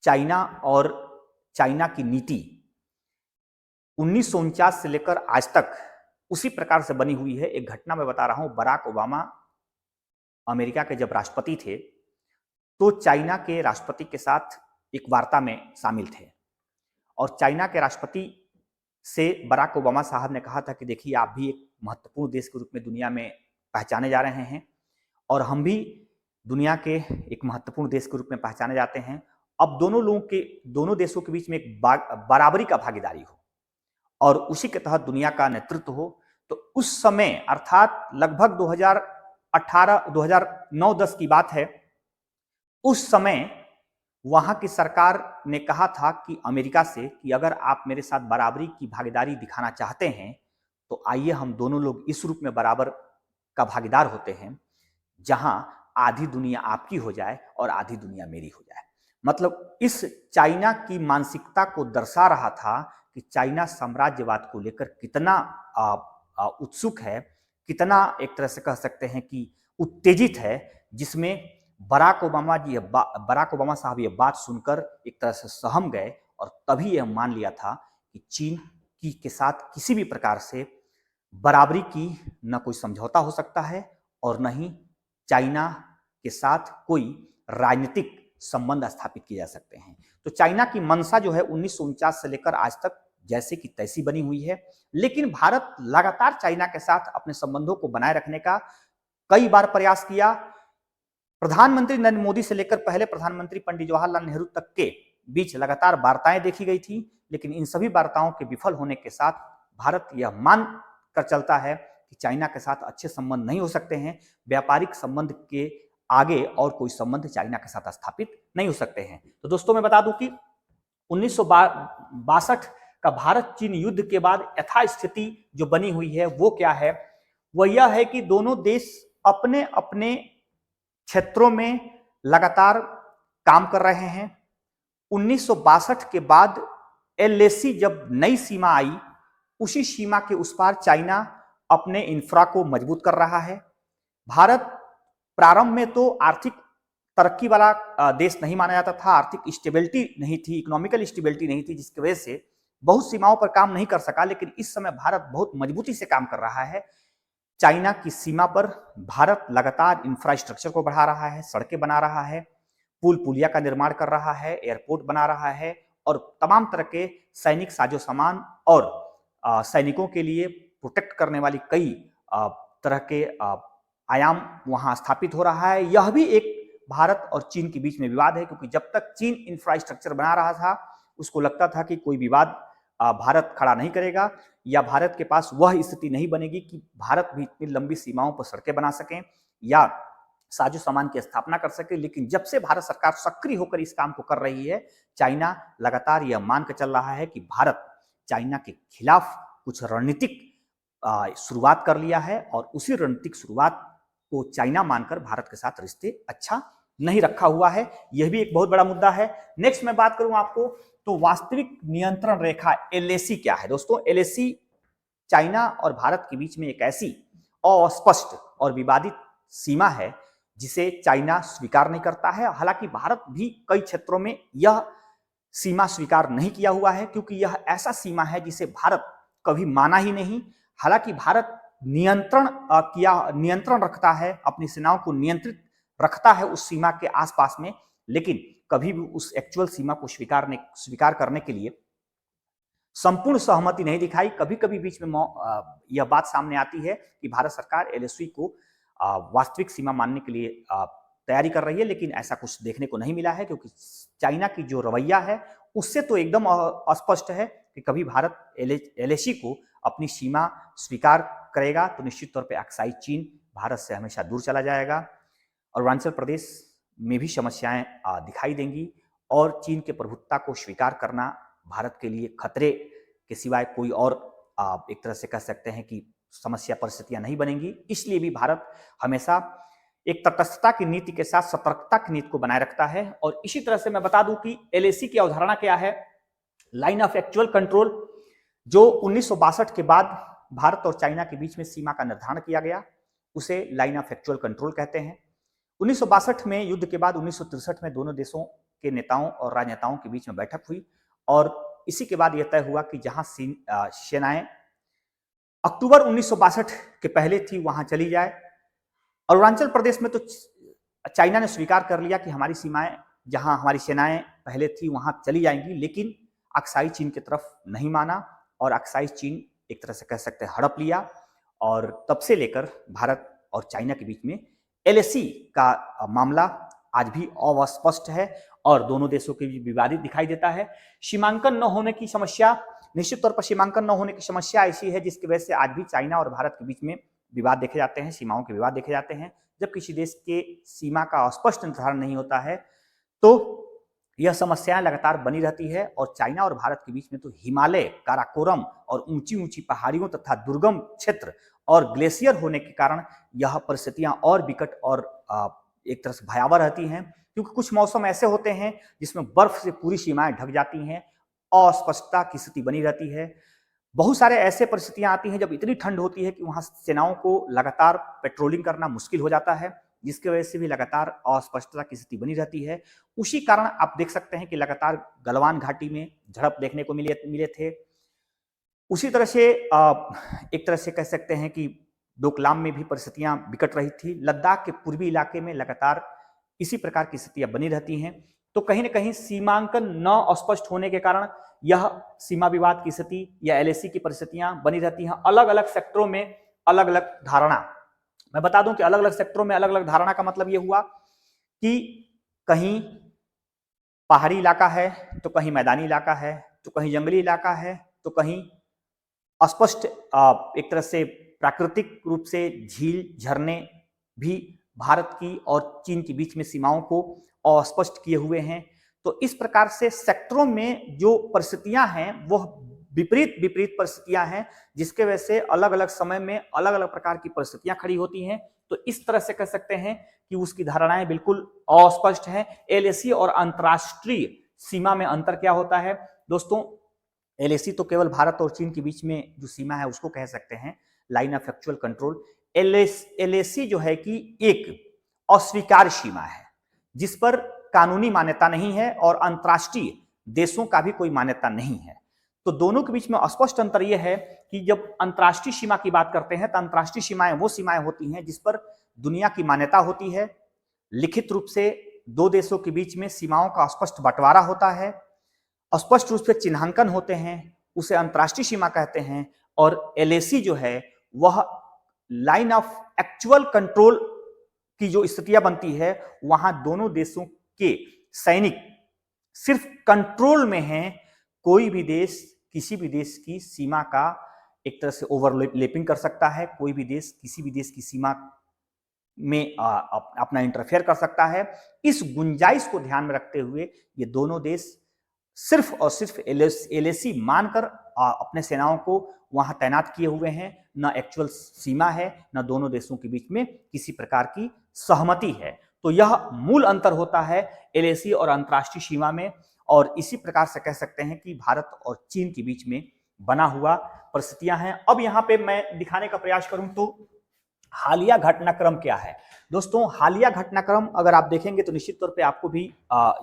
[SPEAKER 1] चाइना और चाइना की नीति 1949 से लेकर आज तक उसी प्रकार से बनी हुई है। एक घटना मैं बता रहा हूं, बराक ओबामा अमेरिका के जब राष्ट्रपति थे तो चाइना के राष्ट्रपति के साथ एक वार्ता में शामिल थे, और चाइना के राष्ट्रपति से बराक ओबामा साहब ने कहा था कि देखिए, आप भी एक महत्वपूर्ण देश के रूप में दुनिया में पहचाने जा रहे हैं और हम भी दुनिया के एक महत्वपूर्ण देश के रूप में पहचाने जाते हैं। अब दोनों देशों के बीच में एक बराबरी का भागीदारी हो और उसी के तहत दुनिया का नेतृत्व हो। तो उस समय अर्थात लगभग 2009-10 की बात है, उस समय वहां की सरकार ने कहा था कि अमेरिका से कि अगर आप मेरे साथ बराबरी की भागीदारी दिखाना चाहते हैं तो आइए हम दोनों लोग इस रूप में बराबर का भागीदार होते हैं जहां आधी दुनिया आपकी हो जाए और आधी दुनिया मेरी हो जाए। मतलब इस चाइना की मानसिकता को दर्शा रहा था कि चाइना साम्राज्यवाद को लेकर कितना उत्सुक है, कितना एक तरह से कह सकते हैं कि उत्तेजित है, जिसमें बराक ओबामा साहब ये बात सुनकर एक तरह से सहम गए और तभी यह मान लिया था कि चीन के साथ किसी भी प्रकार से बराबरी की न कोई समझौता हो सकता है और न ही चाइना के साथ कोई राजनीतिक संबंध स्थापित किए जा सकते हैं। तो चाइना की मंशा जो है 1949 से लेकर आज तक जैसे कि तैसी बनी हुई है, लेकिन भारत लगातार चाइना के साथ अपने संबंधों को बनाए रखने का कई बार प्रयास किया। प्रधानमंत्री नरेंद्र मोदी से लेकर पहले प्रधानमंत्री पंडित जवाहरलाल नेहरू तक के बीच लगातार वार्ताएं देखी गई थी, लेकिन इन सभी वार्ताओं के विफल होने के साथ भारत यह मान कर चलता है कि चाइना के साथ अच्छे संबंध नहीं हो सकते हैं, व्यापारिक संबंध के आगे और कोई संबंध चाइना के साथ स्थापित नहीं हो सकते हैं। तो दोस्तों मैं बता दूं कि 1962 का भारत चीन युद्ध के बाद यथास्थिति जो बनी हुई है वो क्या है, वह यह है कि दोनों देश अपने अपने क्षेत्रों में लगातार काम कर रहे हैं। 1962 के बाद एलएसी जब नई सीमा आई, उसी सीमा के उस पार चाइना अपने इंफ्रा को मजबूत कर रहा है। भारत प्रारंभ में तो आर्थिक तरक्की वाला देश नहीं माना जाता था, आर्थिक स्टेबिलिटी नहीं थी, इकोनॉमिकल स्टेबिलिटी नहीं थी, जिसकी वजह से बहुत सीमाओं पर काम नहीं कर सका। लेकिन इस समय भारत बहुत मजबूती से काम कर रहा है। चाइना की सीमा पर भारत लगातार इंफ्रास्ट्रक्चर को बढ़ा रहा है, सड़कें बना रहा है, पुल पुलिया का निर्माण कर रहा है, एयरपोर्ट बना रहा है और तमाम तरह के सैनिक साजो सामान और सैनिकों के लिए प्रोटेक्ट करने वाली कई तरह के आयाम वहां स्थापित हो रहा है। यह भी एक भारत और चीन के बीच में विवाद है, क्योंकि जब तक चीन इंफ्रास्ट्रक्चर बना रहा था उसको लगता था कि कोई विवाद भारत खड़ा नहीं करेगा या भारत के पास वह स्थिति नहीं बनेगी कि भारत भी इतनी लंबी सीमाओं पर सड़कें बना सकें या साजो सामान की स्थापना कर सके। लेकिन जब से भारत सरकार सक्रिय होकर इस काम को कर रही है, चाइना लगातार यह मान कर चल रहा है कि भारत चाइना के खिलाफ कुछ रणनीतिक शुरुआत कर लिया है और उसी रणनीतिक शुरुआत को चाइना मानकर भारत के साथ रिश्ते अच्छा नहीं रखा हुआ है। यह भी एक बहुत बड़ा मुद्दा है। नेक्स्ट मैं बात करूं आपको तो वास्तविक नियंत्रण रेखा एलएसी क्या है। दोस्तों एलएसी चाइना और भारत के बीच में एक ऐसी अस्पष्ट और विवादित सीमा है जिसे चाइना स्वीकार नहीं करता है। हालांकि भारत भी कई क्षेत्रों में यह सीमा स्वीकार नहीं किया हुआ है, क्योंकि यह ऐसा सीमा है जिसे भारत कभी माना ही नहीं। हालांकि भारत नियंत्रण रखता है, अपनी सेनाओं को नियंत्रित रखता है उस सीमा के आसपास में, लेकिन कभी भी उस एक्चुअल सीमा को स्वीकार करने के लिए संपूर्ण सहमति नहीं दिखाई। कभी कभी बीच में यह बात सामने आती है कि भारत सरकार एलएसी को वास्तविक सीमा मानने के लिए तैयारी कर रही है, लेकिन ऐसा कुछ देखने को नहीं मिला है, क्योंकि चाइना की जो रवैया है उससे तो एकदम स्पष्ट है कि कभी भारत एलएसी को अपनी सीमा स्वीकार करेगा तो निश्चित तौर पे अक्साई चीन भारत से हमेशा दूर चला जाएगा। अरुणाचल प्रदेश में भी समस्याएं दिखाई देंगी और चीन के प्रभुत्ता को स्वीकार करना भारत के लिए खतरे के सिवाय कोई और एक तरह से कह सकते हैं कि समस्या परिस्थितियां नहीं बनेंगी। इसलिए भी भारत हमेशा एक तटस्थता की नीति के साथ सतर्कता की नीति को बनाए रखता है। और इसी तरह से मैं बता दूं कि एलएसी की अवधारणा क्या है, लाइन ऑफ एक्चुअल कंट्रोल, जो 1962 के बाद भारत और चाइना के बीच में सीमा का निर्धारण किया गया, उसे लाइन ऑफ एक्चुअल कंट्रोल कहते हैं। 1962 में युद्ध के बाद 1963 में दोनों देशों के नेताओं और राजनेताओं के बीच में बैठक हुई और इसी के बाद यह तय हुआ कि जहां सेनाएं अक्टूबर 1962 के पहले थी वहां चली जाए। अरुणाचल प्रदेश में तो चाइना ने स्वीकार कर लिया कि हमारी सीमाएं जहां हमारी सेनाएं पहले थी वहां चली जाएंगी, लेकिन अक्साई चीन की तरफ नहीं माना और अक्साई चीन एक तरह से कह सकते हैं हड़प लिया। और तब से लेकर भारत और चाइना के बीच में एलएसी का मामला आज भी अस्पष्ट है और दोनों देशों के बीच विवादित दिखाई देता है। सीमांकन न होने की समस्या, निश्चित तौर पर सीमांकन न होने की समस्या ऐसी है जिसकी वजह से आज भी चाइना और भारत के बीच में विवाद देखे जाते हैं, सीमाओं के विवाद देखे जाते हैं। जब किसी देश के सीमा का स्पष्ट निर्धारण नहीं होता है तो यह समस्याएं लगातार बनी रहती है और चाइना और भारत के बीच में तो हिमालय, काराकोरम और ऊंची ऊंची पहाड़ियों तथा दुर्गम क्षेत्र और ग्लेशियर होने के कारण यह परिस्थितियां और विकट और एक तरह से भयावह रहती हैं, क्योंकि कुछ मौसम ऐसे होते हैं जिसमें बर्फ से पूरी सीमाएं ढक जाती हैं, अस्पष्टता की स्थिति बनी रहती है। बहुत सारे ऐसे परिस्थितियां आती हैं जब इतनी ठंड होती है कि वहां सेनाओं को लगातार पेट्रोलिंग करना मुश्किल हो जाता है, जिसकी वजह से भी लगातार अस्पष्टता की स्थिति बनी रहती है। उसी कारण आप देख सकते हैं कि लगातार गलवान घाटी में झड़प देखने को मिले थे। उसी तरह से एक तरह से कह सकते हैं कि डोकलाम में भी परिस्थितियां विकट रही थी। लद्दाख के पूर्वी इलाके में लगातार इसी प्रकार की स्थितियां बनी रहती हैं। तो कहीं ना कहीं सीमांकन न स्पष्ट होने के कारण यह सीमा विवाद की स्थिति या एलएसी की परिस्थितियां बनी रहती हैं। अलग अलग सेक्टरों में अलग अलग धारणा, मैं बता दूं कि अलग अलग सेक्टरों में अलग अलग धारणा का मतलब यह हुआ कि कहीं पहाड़ी इलाका है तो कहीं मैदानी इलाका है तो कहीं जंगली इलाका है तो कहीं अस्पष्ट एक तरह से प्राकृतिक रूप से झील झरने भी भारत की और चीन के बीच में सीमाओं को अस्पष्ट किए हुए हैं। तो इस प्रकार से सेक्टरों में जो परिस्थितियां हैं वह विपरीत विपरीत परिस्थितियां हैं, जिसके वजह से अलग अलग समय में अलग अलग प्रकार की परिस्थितियां खड़ी होती हैं। तो इस तरह से कह सकते हैं कि उसकी धारणाएं बिल्कुल अस्पष्ट हैं। एलएसी और अंतरराष्ट्रीय सीमा में अंतर क्या होता है दोस्तों? एलएसी तो केवल भारत और चीन के बीच में जो सीमा है उसको कह सकते हैं line of actual control. LAC जो है कि एक अस्वीकार्य सीमा है जिस पर कानूनी मान्यता नहीं है और अंतरराष्ट्रीय देशों का भी कोई मान्यता नहीं है। तो दोनों के बीच में स्पष्ट अंतर यह है कि जब अंतरराष्ट्रीय सीमा की बात करते हैं तो अंतरराष्ट्रीय सीमाएं वो सीमाएं होती हैं जिस पर दुनिया की मान्यता होती है, लिखित रूप से दो देशों के बीच में सीमाओं का स्पष्ट बंटवारा होता है, स्पष्ट रूप से चिन्हांकन होते हैं, उसे अंतरराष्ट्रीय सीमा कहते हैं। और एलएसी जो है वह लाइन ऑफ एक्चुअल कंट्रोल की जो स्थितियां बनती है वहां दोनों देशों के सैनिक सिर्फ कंट्रोल में हैं। कोई भी देश किसी भी देश की सीमा का एक तरह से ओवरलैपिंग कर सकता है, कोई भी देश किसी भी देश की सीमा में अपना इंटरफेयर कर सकता है। इस गुंजाइश को ध्यान में रखते हुए ये दोनों देश सिर्फ और सिर्फ एलएसी मानकर अपने सेनाओं को वहां तैनात किए हुए हैं। न एक्चुअल सीमा है, न दोनों देशों के बीच में किसी प्रकार की सहमति है। तो यह मूल अंतर होता है एलएसी और अंतरराष्ट्रीय सीमा में। और इसी प्रकार से कह सकते हैं कि भारत और चीन के बीच में बना हुआ परिस्थितियां हैं। अब यहां पे मैं दिखाने का प्रयास करूं तो हालिया घटनाक्रम क्या है दोस्तों? हालिया घटनाक्रम अगर आप देखेंगे तो निश्चित तौर पे आपको भी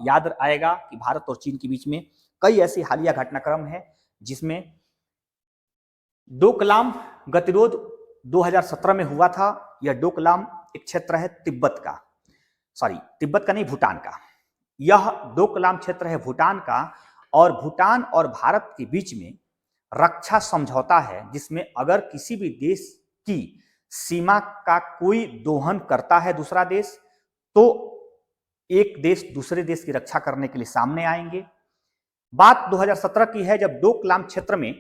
[SPEAKER 1] याद आएगा कि भारत और चीन के बीच में कई ऐसी हालिया घटनाक्रम है जिसमें डोकलाम गतिरोध 2017 में हुआ था। यह डोकलाम एक क्षेत्र है तिब्बत का नहीं, भूटान का। यह डोकलाम क्षेत्र है भूटान का और भूटान और भारत के बीच में रक्षा समझौता है जिसमें अगर किसी भी देश की सीमा का कोई दोहन करता है दूसरा देश तो एक देश दूसरे देश की रक्षा करने के लिए सामने आएंगे। बात 2017 की है जब डोकलाम क्षेत्र में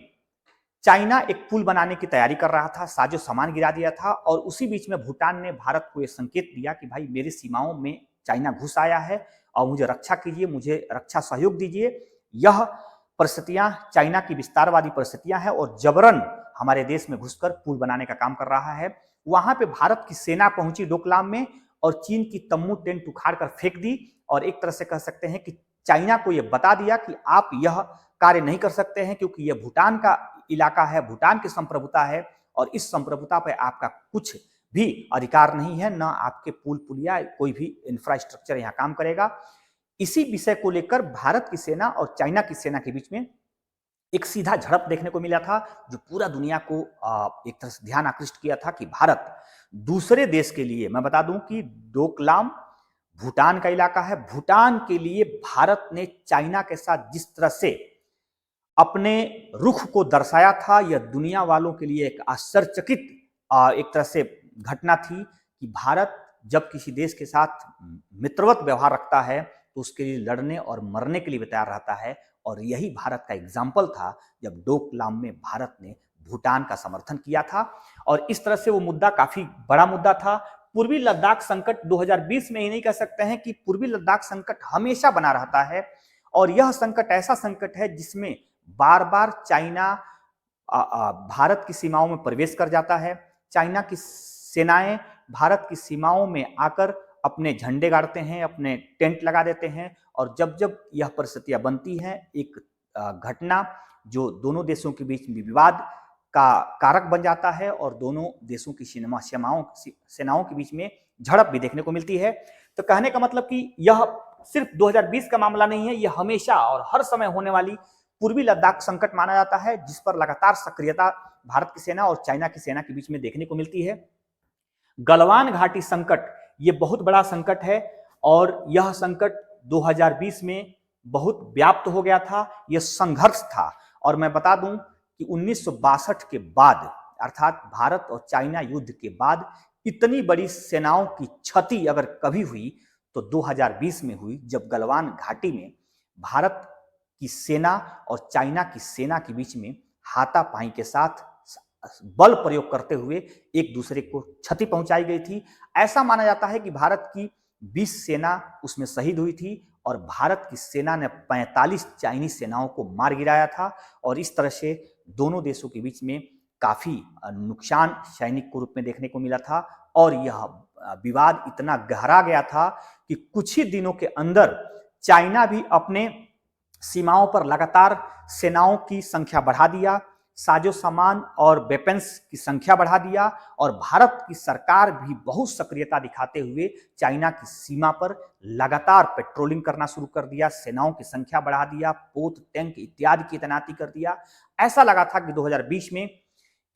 [SPEAKER 1] चाइना एक पुल बनाने की तैयारी कर रहा था, साजो सामान गिरा दिया था और उसी बीच में भूटान ने भारत को यह संकेत दिया कि भाई मेरी सीमाओं में चाइना घुस आया है और मुझे रक्षा कीजिए, मुझे रक्षा सहयोग दीजिए। यह परिस्थितियां चाइना की विस्तारवादी परिस्थितियां हैं और जबरन हमारे देश में घुसकर पुल बनाने का काम कर रहा है। वहां पे भारत की सेना पहुंची डोकलाम में और चीन की तम्बू टेंट उखाड़ कर फेंक दी और एक तरह से कह सकते हैं कि चाइना को यह बता दिया कि आप यह कार्य नहीं कर सकते हैं क्योंकि यह भूटान का इलाका है, भूटान की संप्रभुता है और इस संप्रभुता पर आपका कुछ भी अधिकार नहीं है, ना आपके पुल पुलिया कोई भी इंफ्रास्ट्रक्चर यहां काम करेगा। इसी विषय को लेकर भारत की सेना और चाइना की सेना के बीच में एक सीधा झड़प देखने को मिला था जो पूरा दुनिया को एक तरह से ध्यान आकृष्ट किया था कि भारत दूसरे देश के लिए, मैं बता दूं कि डोकलाम भूटान का इलाका है, भूटान के लिए भारत ने चाइना के साथ जिस तरह से अपने रुख को दर्शाया था, यह दुनिया वालों के लिए एक आश्चर्यचकित एक तरह से घटना थी कि भारत जब किसी देश के साथ मित्रवत व्यवहार रखता है तो उसके लिए लड़ने और मरने के लिए तैयार रहता है और यही भारत का एग्जाम्पल था जब डोकलाम में भारत ने भूटान का समर्थन किया था और इस तरह से वो मुद्दा काफी बड़ा मुद्दा था। पूर्वी लद्दाख संकट 2020 में ही नहीं कह सकते हैं कि पूर्वी लद्दाख संकट हमेशा बना रहता है और यह संकट ऐसा संकट है जिसमें बार बार चाइना भारत की सीमाओं में प्रवेश कर जाता है। चाइना की सेनाएं भारत की सीमाओं में आकर अपने झंडे गाड़ते हैं, अपने टेंट लगा देते हैं और जब जब यह परिस्थितियां बनती हैं, एक घटना जो दोनों देशों के बीच विवाद का कारक बन जाता है और दोनों देशों की सेनाओं के बीच में झड़प भी देखने को मिलती है। तो कहने का मतलब कि यह सिर्फ 2020 का मामला नहीं है, यह हमेशा और हर समय होने वाली पूर्वी लद्दाख संकट माना जाता है जिस पर लगातार सक्रियता भारत की सेना और चाइना की सेना के बीच में देखने को मिलती है। गलवान घाटी संकट ये बहुत बड़ा संकट है और यह संकट 2020 में बहुत व्याप्त हो गया था, यह संघर्ष था और मैं बता दूं कि 1962 के बाद अर्थात भारत और चाइना युद्ध के बाद इतनी बड़ी सेनाओं की क्षति अगर कभी हुई तो 2020 में हुई जब गलवान घाटी में भारत की सेना और चाइना की सेना के बीच में हाथापाई के साथ बल प्रयोग करते हुए एक दूसरे को क्षति पहुंचाई गई थी। ऐसा माना जाता है कि भारत की 20 सेना उसमें शहीद हुई थी और भारत की सेना ने 45 चाइनीज सेनाओं को मार गिराया था और इस तरह से दोनों देशों के बीच में काफी नुकसान सैनिक के रूप में देखने को मिला था और यह विवाद इतना गहरा गया था कि कुछ ही दिनों के अंदर चाइना भी अपने सीमाओं पर लगातार सेनाओं की संख्या बढ़ा दिया, साजो सामान और वेपन्स की संख्या बढ़ा दिया और भारत की सरकार भी बहुत सक्रियता दिखाते हुए चाइना की सीमा पर लगातार पेट्रोलिंग करना शुरू कर दिया, सेनाओं की संख्या बढ़ा दिया, पोत टैंक इत्यादि की तैनाती कर दिया। ऐसा लगा था कि 2020 में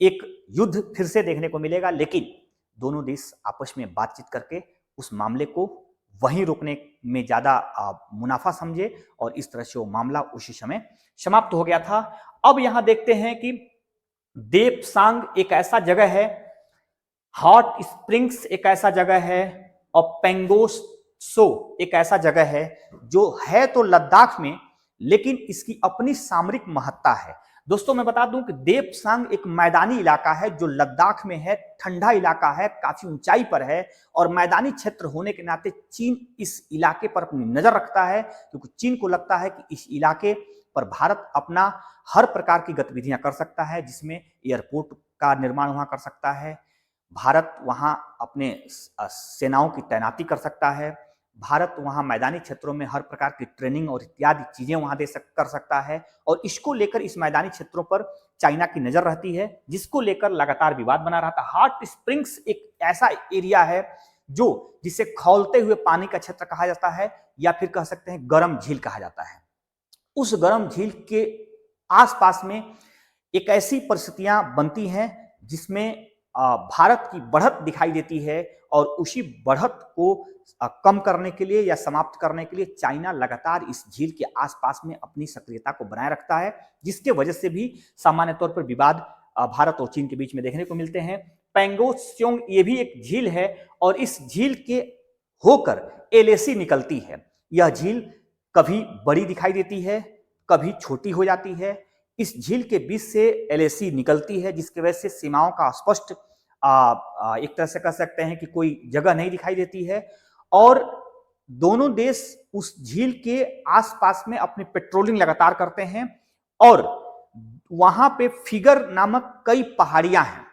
[SPEAKER 1] एक युद्ध फिर से देखने को मिलेगा, लेकिन दोनों देश आपस में बातचीत करके उस मामले को वहीं रोकने में ज्यादा मुनाफा समझे और इस तरह से वो मामला उसी समय समाप्त हो गया था। अब यहां देखते हैं कि देपसांग एक ऐसा जगह है, हॉट स्प्रिंग्स एक ऐसा जगह है और पेंगोसो एक ऐसा जगह है जो है तो लद्दाख में लेकिन इसकी अपनी सामरिक महत्ता है। दोस्तों मैं बता दूं कि देपसांग एक मैदानी इलाका है जो लद्दाख में है, ठंडा इलाका है, काफी ऊंचाई पर है और मैदानी क्षेत्र होने के नाते चीन इस इलाके पर अपनी नजर रखता है क्योंकि चीन को लगता है कि इस इलाके पर भारत अपना हर प्रकार की गतिविधियां कर सकता है, जिसमें एयरपोर्ट का निर्माण वहां कर सकता है, भारत वहां अपने सेनाओं की तैनाती कर सकता है, भारत वहां मैदानी क्षेत्रों में हर प्रकार की ट्रेनिंग और इत्यादि चीजें वहां कर सकता है और इसको लेकर इस मैदानी क्षेत्रों पर चाइना की नजर रहती है जिसको लेकर लगातार विवाद बना रहता है। हॉट स्प्रिंग्स एक ऐसा एरिया है जो जिसे खौलते हुए पानी का क्षेत्र कहा जाता है या फिर कह सकते हैं गर्म झील कहा जाता है। उस गर्म झील के आसपास में एक ऐसी परिस्थितियां बनती हैं जिसमें भारत की बढ़त दिखाई देती है और उसी बढ़त को कम करने के लिए या समाप्त करने के लिए चाइना लगातार इस झील के आसपास में अपनी सक्रियता को बनाए रखता है, जिसके वजह से भी सामान्य तौर पर विवाद भारत और चीन के बीच में देखने को मिलते हैं। पेंगोत्सोंग ये भी एक झील है और इस झील के होकर एलएसी निकलती है। यह झील कभी बड़ी दिखाई देती है, कभी छोटी हो जाती है, इस झील के बीच से एलएसी निकलती है, जिसकी वजह से सीमाओं का स्पष्ट एक तरह से कह सकते हैं कि कोई जगह नहीं दिखाई देती है। और दोनों देश उस झील के आसपास में अपनी पेट्रोलिंग लगातार करते हैं और वहां पे फिगर नामक कई पहाड़ियां हैं,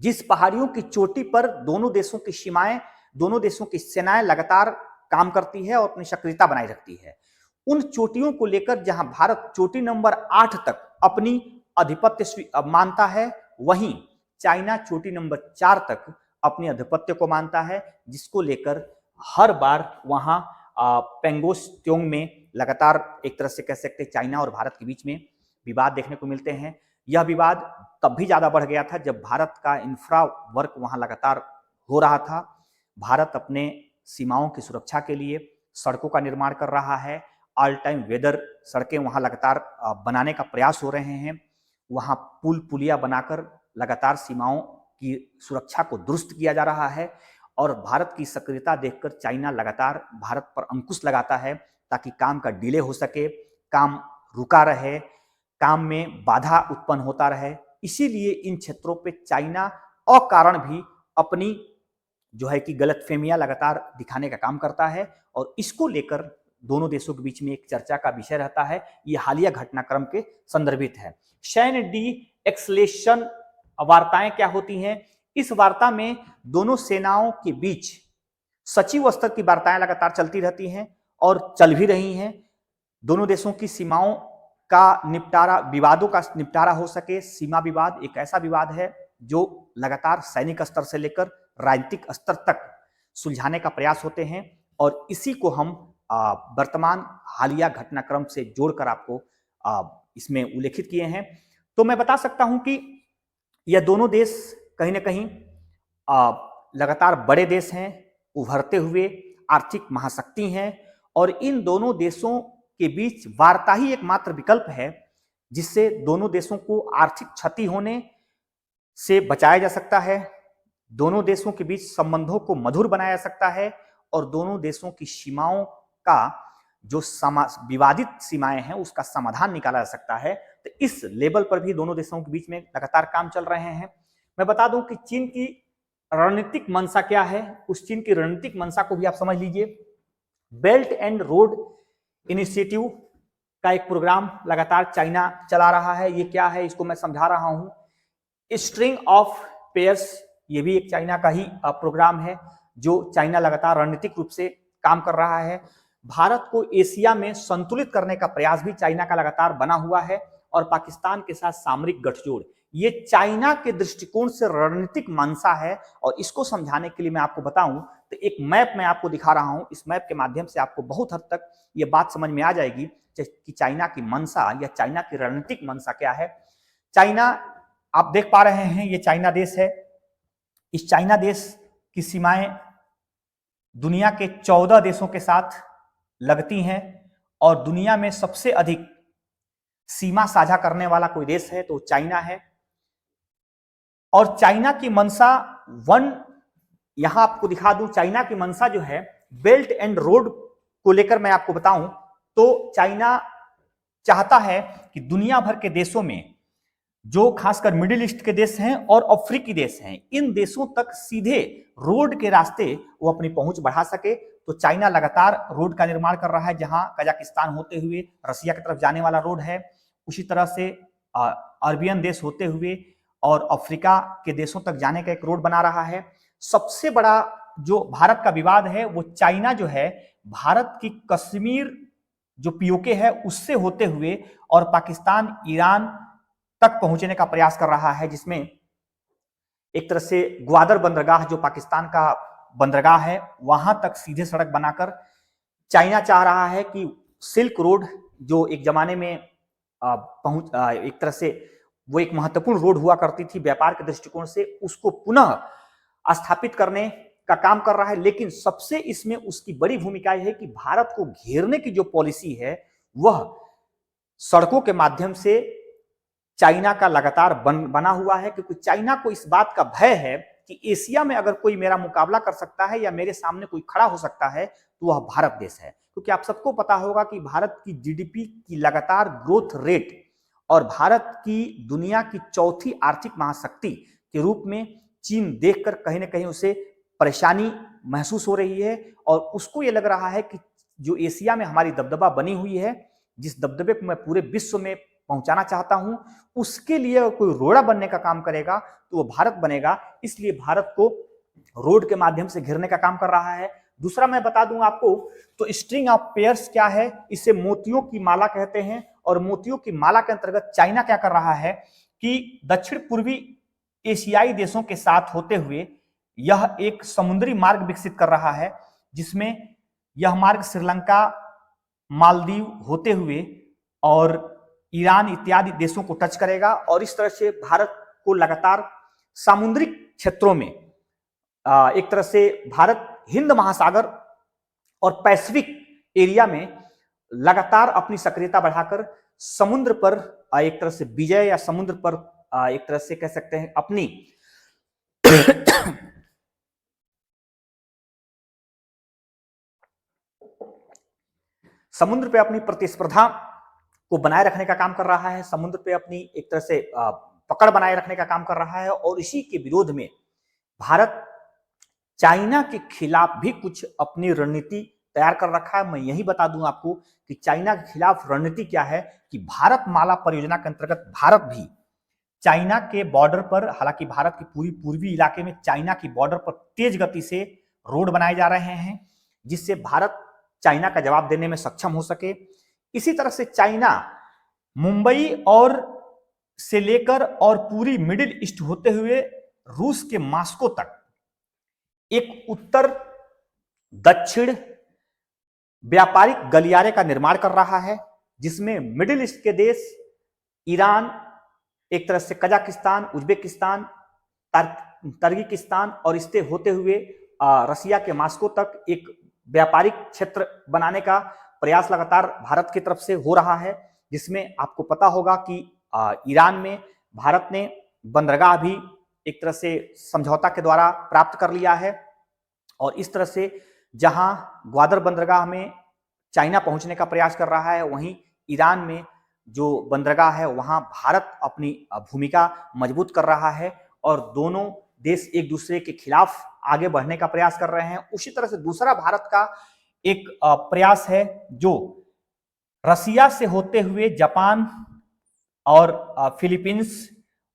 [SPEAKER 1] जिस पहाड़ियों की चोटी पर दोनों देशों की सीमाएं, दोनों देशों की सेनाएं लगातार काम करती है और अपनी सक्रियता बनाए रखती है। उन चोटियों को लेकर जहां भारत चोटी नंबर 8 तक अपनी आधिपत्य मानता है, वहीं चाइना चोटी नंबर 4 तक अपनी आधिपत्य को मानता है, जिसको लेकर हर बार वहां पेंगोस त्योंग में लगातार एक तरह से कह सकते हैं चाइना और भारत के बीच में विवाद देखने को मिलते हैं। यह विवाद तब भी ज्यादा बढ़ गया था जब भारत का इंफ्रा वर्क वहां लगातार हो रहा था। भारत अपने सीमाओं की सुरक्षा के लिए सड़कों का निर्माण कर रहा है। ऑल टाइम वेदर सड़कें वहां लगातार बनाने का प्रयास हो रहे हैं। वहां पुल पुलिया बनाकर लगातार सीमाओं की सुरक्षा को दुरुस्त किया जा रहा है और भारत की सक्रियता देखकर चाइना लगातार भारत पर अंकुश लगाता है ताकि काम का डिले हो सके, काम रुका रहे, काम में बाधा उत्पन्न होता रहे। इसीलिए इन क्षेत्रों पे चाइना अकारण भी अपनी जो है कि गलतफहमियां लगातार दिखाने का काम करता है और इसको लेकर दोनों देशों के बीच में एक चर्चा का विषय रहता है। ये हालिया घटनाक्रम के संदर्भित है। सैन्य डी एक्सलेशन वार्ताएं क्या होती हैं? इस वार्ता में दोनों सेनाओं के बीच सचिव स्तर की वार्ताएं लगातार चलती रहती हैं और चल भी रही हैं। दोनों देशों की सीमाओं का निपटारा, विवादों का निपटारा हो सके। सीमा विवाद एक ऐसा विवाद है जो लगातार सैनिक स्तर से लेकर राजनीतिक स्तर तक सुलझाने का प्रयास होते हैं और इसी को हम वर्तमान हालिया घटनाक्रम से जोड़कर आपको इसमें उल्लेखित किए हैं। तो मैं बता सकता हूं कि यह दोनों देश कहीं ना कहीं लगातार बड़े देश हैं, उभरते हुए आर्थिक महाशक्ति हैं और इन दोनों देशों के बीच वार्ता ही एकमात्र विकल्प है जिससे दोनों देशों को आर्थिक क्षति होने से बचाया जा सकता है, दोनों देशों के बीच संबंधों को मधुर बनाया जा सकता है और दोनों देशों की सीमाओं का जो विवादित सीमाएं हैं उसका समाधान निकाला जा सकता है। तो इस लेवल पर भी दोनों देशों के बीच में लगातार काम चल रहे हैं। मैं बता दूं कि चीन की रणनीतिक मंशा क्या है, उस चीन की रणनीतिक मंशा को भी आप समझ लीजिए। बेल्ट एंड रोड इनिशिएटिव का एक प्रोग्राम लगातार चाइना चला रहा है। ये क्या है इसको मैं समझा रहा हूं। स्ट्रिंग ऑफ पेयर्स, ये भी एक चाइना का ही प्रोग्राम है जो चाइना लगातार रणनीतिक रूप से काम कर रहा है। भारत को एशिया में संतुलित करने का प्रयास भी चाइना का लगातार बना हुआ है और पाकिस्तान के साथ सामरिक गठजोड़, ये चाइना के दृष्टिकोण से रणनीतिक मंशा है। और इसको समझाने के लिए मैं आपको बताऊं तो एक मैप मैं आपको दिखा रहा हूं। इस मैप के माध्यम से आपको बहुत हद तक ये बात समझ में आ जाएगी कि चाइना की मंशा या चाइना की रणनीतिक मंशा क्या है। चाइना, आप देख पा रहे हैं, ये चाइना देश है। इस चाइना देश की सीमाएं दुनिया के 14 देशों के साथ लगती हैं और दुनिया में सबसे अधिक सीमा साझा करने वाला कोई देश है तो चाइना है। और चाइना की मंशा यहां आपको दिखा दूं, चाइना की मंशा जो है बेल्ट एंड रोड को लेकर मैं आपको बताऊं तो चाइना चाहता है कि दुनिया भर के देशों में जो खासकर मिडिल ईस्ट के देश हैं और अफ्रीकी देश हैं, इन देशों तक सीधे रोड के रास्ते वो अपनी पहुंच बढ़ा सके। तो चाइना लगातार रोड का निर्माण कर रहा है, जहां कजाकिस्तान होते हुए रसिया की तरफ जाने वाला रोड है, उसी तरह से अरबियन देश होते हुए और अफ्रीका के देशों तक जाने का एक रोड बना रहा है। सबसे बड़ा जो भारत का विवाद है वो चाइना जो है भारत की कश्मीर जो पीओके है उससे होते हुए और पाकिस्तान ईरान तक पहुंचने का प्रयास कर रहा है, जिसमें एक तरह से ग्वादर बंदरगाह जो पाकिस्तान का बंदरगाह है वहां तक सीधे सड़क बनाकर चाइना चाह रहा है कि सिल्क रोड जो एक जमाने में एक तरह से वो एक महत्वपूर्ण रोड हुआ करती थी व्यापार के दृष्टिकोण से, उसको पुनः स्थापित करने का काम कर रहा है। लेकिन सबसे इसमें उसकी बड़ी भूमिका है कि भारत को घेरने की जो पॉलिसी है वह सड़कों के माध्यम से चाइना का लगातार बना हुआ है, क्योंकि चाइना को इस बात का भय है कि एशिया में अगर कोई मेरा मुकाबला कर सकता है या मेरे सामने कोई खड़ा हो सकता है तो वह भारत देश है। क्योंकि आप सबको पता होगा कि भारत की जीडीपी की लगातार ग्रोथ रेट और भारत की दुनिया की चौथी आर्थिक महाशक्ति के रूप में चीन देखकर कहीं ना कहीं उसे परेशानी महसूस हो रही है और उसको ये लग रहा है कि जो एशिया में हमारी दबदबा बनी हुई है, जिस दबदबे को मैं पूरे विश्व में पहुंचाना चाहता हूं, उसके लिए अगर कोई रोड़ा बनने का काम करेगा तो वो भारत बनेगा। इसलिए भारत को रोड के माध्यम से घेरने का काम कर रहा है। दूसरा मैं बता दूं आपको, तो स्ट्रिंग ऑफ पेयर्स क्या है, इसे मोतियों की माला कहते हैं। और मोतियों की माला के अंतर्गत चाइना क्या कर रहा है कि दक्षिण पूर्वी एशियाई देशों के साथ होते हुए यह एक समुद्री मार्ग विकसित कर रहा है, जिसमें यह मार्ग श्रीलंका, मालदीव होते हुए और ईरान इत्यादि देशों को टच करेगा। और इस तरह से भारत को लगातार सामुद्रिक क्षेत्रों में एक तरह से भारत हिंद महासागर और पैसिफिक एरिया में लगातार अपनी सक्रियता बढ़ाकर समुद्र पर एक तरह से विजय या समुद्र पर एक तरह से कह सकते हैं अपनी समुद्र पे अपनी प्रतिस्पर्धा को बनाए रखने का काम कर रहा है, समुद्र पे अपनी एक तरह से पकड़ बनाए रखने का काम कर रहा है। और इसी के विरोध में भारत चाइना के खिलाफ भी कुछ अपनी रणनीति तैयार कर रखा है। मैं यही बता दूं आपको कि चाइना के खिलाफ रणनीति क्या है कि भारत माला परियोजना के अंतर्गत भारत भी चाइना के बॉर्डर पर, हालांकि भारत के पूर्वी इलाके में चाइना की बॉर्डर पर तेज गति से रोड बनाए जा रहे हैं, जिससे भारत चाइना का जवाब देने में सक्षम हो सके। इसी तरह से चाइना मुंबई और से लेकर और पूरी मिडिल ईस्ट होते हुए रूस के मॉस्को तक एक उत्तर दक्षिण व्यापारिक गलियारे का निर्माण कर रहा है, जिसमें मिडिल ईस्ट के देश ईरान, एक तरह से कजाकिस्तान, उज्बेकिस्तान, तर्किस्तान और इससे होते हुए रसिया के मॉस्को तक एक व्यापारिक क्षेत्र बनाने का प्रयास लगातार भारत की तरफ से हो रहा है। जिसमें आपको पता होगा कि ईरान में भारत ने बंदरगाह भी एक तरह से समझौता के द्वारा प्राप्त कर लिया है। और इस तरह से जहां ग्वादर बंदरगाह में चाइना पहुंचने का प्रयास कर रहा है, वहीं ईरान में जो बंदरगाह है वहां भारत अपनी भूमिका मजबूत कर रहा है और दोनों देश एक दूसरे के खिलाफ आगे बढ़ने का प्रयास कर रहे हैं। उसी तरह से दूसरा भारत का एक प्रयास है जो रसिया से होते हुए जापान और फिलीपींस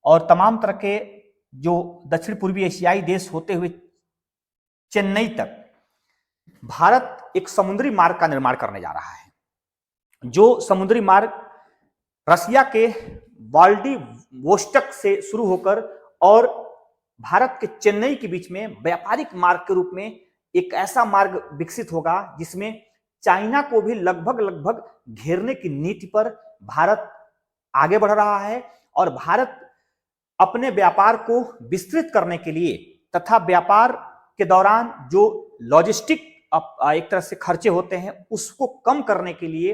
[SPEAKER 1] और तमाम तरह के जो दक्षिण पूर्वी एशियाई देश होते हुए चेन्नई तक भारत एक समुद्री मार्ग का निर्माण करने जा रहा है, जो समुद्री मार्ग रसिया के व्लादिवोस्टोक से शुरू होकर और भारत के चेन्नई के बीच में व्यापारिक मार्ग के रूप में एक ऐसा मार्ग विकसित होगा जिसमें चाइना को भी लगभग घेरने की नीति पर भारत आगे बढ़ रहा है। और भारत अपने व्यापार को विस्तृत करने के लिए तथा व्यापार के दौरान जो लॉजिस्टिक एक तरह से खर्चे होते हैं उसको कम करने के लिए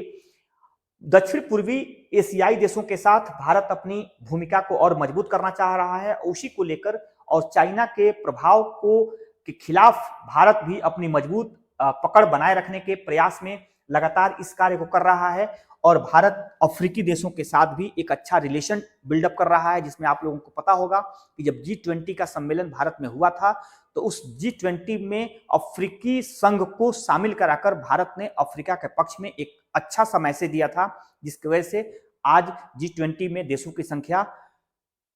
[SPEAKER 1] दक्षिण पूर्वी एशियाई देशों के साथ भारत अपनी भूमिका को और मजबूत करना चाह रहा है। उसी को लेकर और चाइना के प्रभाव को के खिलाफ भारत भी अपनी मजबूत पकड़ बनाए रखने के प्रयास में लगातार इस कार्य को कर रहा है। और भारत अफ्रीकी देशों के साथ भी एक अच्छा रिलेशन बिल्डअप कर रहा है, जिसमें आप लोगों को पता होगा कि जब G20 का सम्मेलन भारत में हुआ था तो उस G20 में अफ्रीकी संघ को शामिल कराकर भारत ने अफ्रीका के पक्ष में एक अच्छा सा मैसेज दिया था, जिसकी वजह से आज G20 में देशों की संख्या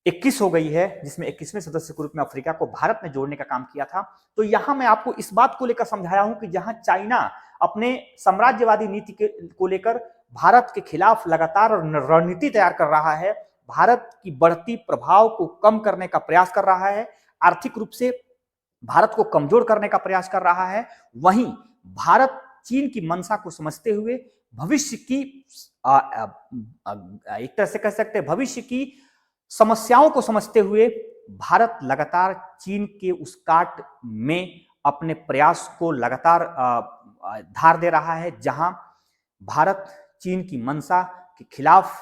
[SPEAKER 1] 21 हो गई है, जिसमें 21वें सदस्य के रूप में अफ्रीका को भारत ने जोड़ने का काम किया था। तो यहां मैं आपको इस बात को लेकर समझाया हूं कि जहां चाइना अपने साम्राज्यवादी नीति को लेकर भारत के खिलाफ लगातार रणनीति तैयार कर रहा है, भारत की बढ़ती प्रभाव को कम करने का प्रयास कर रहा है, आर्थिक रूप से भारत को कमजोर करने का प्रयास कर रहा है, वहीं भारत चीन की मंशा को समझते हुए भविष्य की एक तरह से कह सकते हैं भविष्य की समस्याओं को समझते हुए भारत लगातार चीन के उस काट में अपने प्रयास को लगातार धार दे रहा है। जहां भारत चीन की मंशा के खिलाफ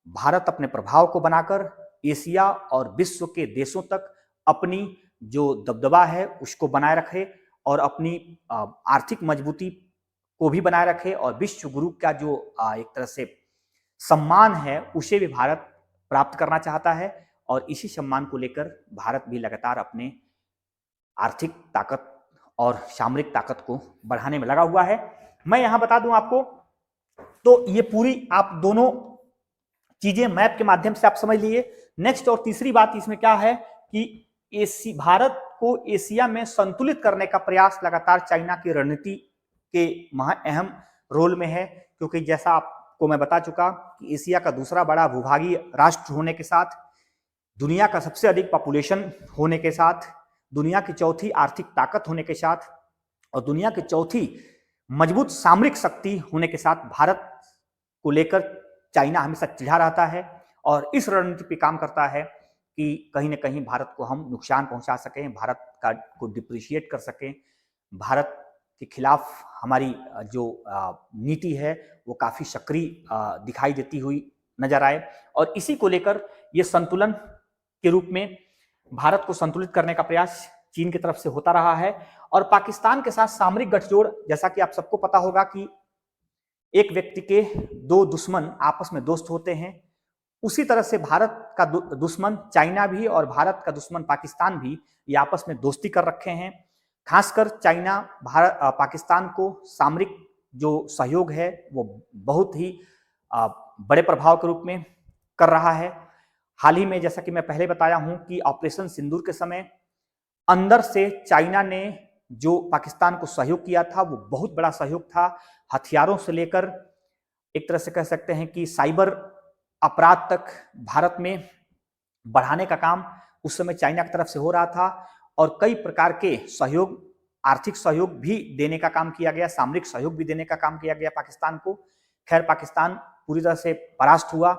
[SPEAKER 1] भारत अपने प्रभाव को बनाकर एशिया और विश्व के देशों तक अपनी जो दबदबा है उसको बनाए रखे और अपनी आर्थिक मजबूती को भी बनाए रखे और विश्व गुरु का जो एक तरह से सम्मान है उसे भी भारत प्राप्त करना चाहता है और इसी सम्मान को लेकर भारत भी लगातार अपने आर्थिक ताकत और सामरिक ताकत को बढ़ाने में लगा हुआ है। मैं यहां बता दूं आपको, तो ये पूरी आप दोनों चीजें मैप के माध्यम से आप समझ लिए। नेक्स्ट और तीसरी बात इसमें क्या है कि भारत को एशिया में संतुलित करने का प्रयास लगातार चाइना की रणनीति के महा अहम रोल में है, क्योंकि जैसा आपको मैं बता चुका कि एशिया का दूसरा बड़ा भूभागीय राष्ट्र होने के साथ, दुनिया का सबसे अधिक पॉपुलेशन होने के साथ, दुनिया की चौथी आर्थिक ताकत होने के साथ और दुनिया की चौथी मजबूत सामरिक शक्ति होने के साथ भारत को लेकर चाइना हमेशा चिढ़ा रहता है और इस रणनीति पे काम करता है कि कहीं ना कहीं भारत को हम नुकसान पहुंचा सकें, भारत का को डिप्रिशिएट कर सकें, भारत के खिलाफ हमारी जो नीति है वो काफ़ी सक्रिय दिखाई देती हुई नजर आए। और इसी को लेकर ये संतुलन के रूप में भारत को संतुलित करने का प्रयास चीन की तरफ से होता रहा है। और पाकिस्तान के साथ सामरिक गठजोड़, जैसा कि आप सबको पता होगा कि एक व्यक्ति के दो दुश्मन आपस में दोस्त होते हैं, उसी तरह से भारत का दुश्मन चाइना भी और भारत का दुश्मन पाकिस्तान भी ये आपस में दोस्ती कर रखे हैं। खासकर चाइना पाकिस्तान को सामरिक जो सहयोग है वो बहुत ही बड़े प्रभाव के रूप में कर रहा है। हाल ही में जैसा कि मैं पहले बताया हूं कि ऑपरेशन सिंदूर के समय अंदर से चाइना ने जो पाकिस्तान को सहयोग किया था वो बहुत बड़ा सहयोग था। हथियारों से लेकर एक तरह से कह सकते हैं कि साइबर अपराध तक भारत में बढ़ाने का काम उस समय चाइना की तरफ से हो रहा था और कई प्रकार के सहयोग, आर्थिक सहयोग भी देने का काम किया गया, सामरिक सहयोग भी देने का काम किया गया पाकिस्तान को। खैर, पाकिस्तान पूरी तरह से परास्त हुआ,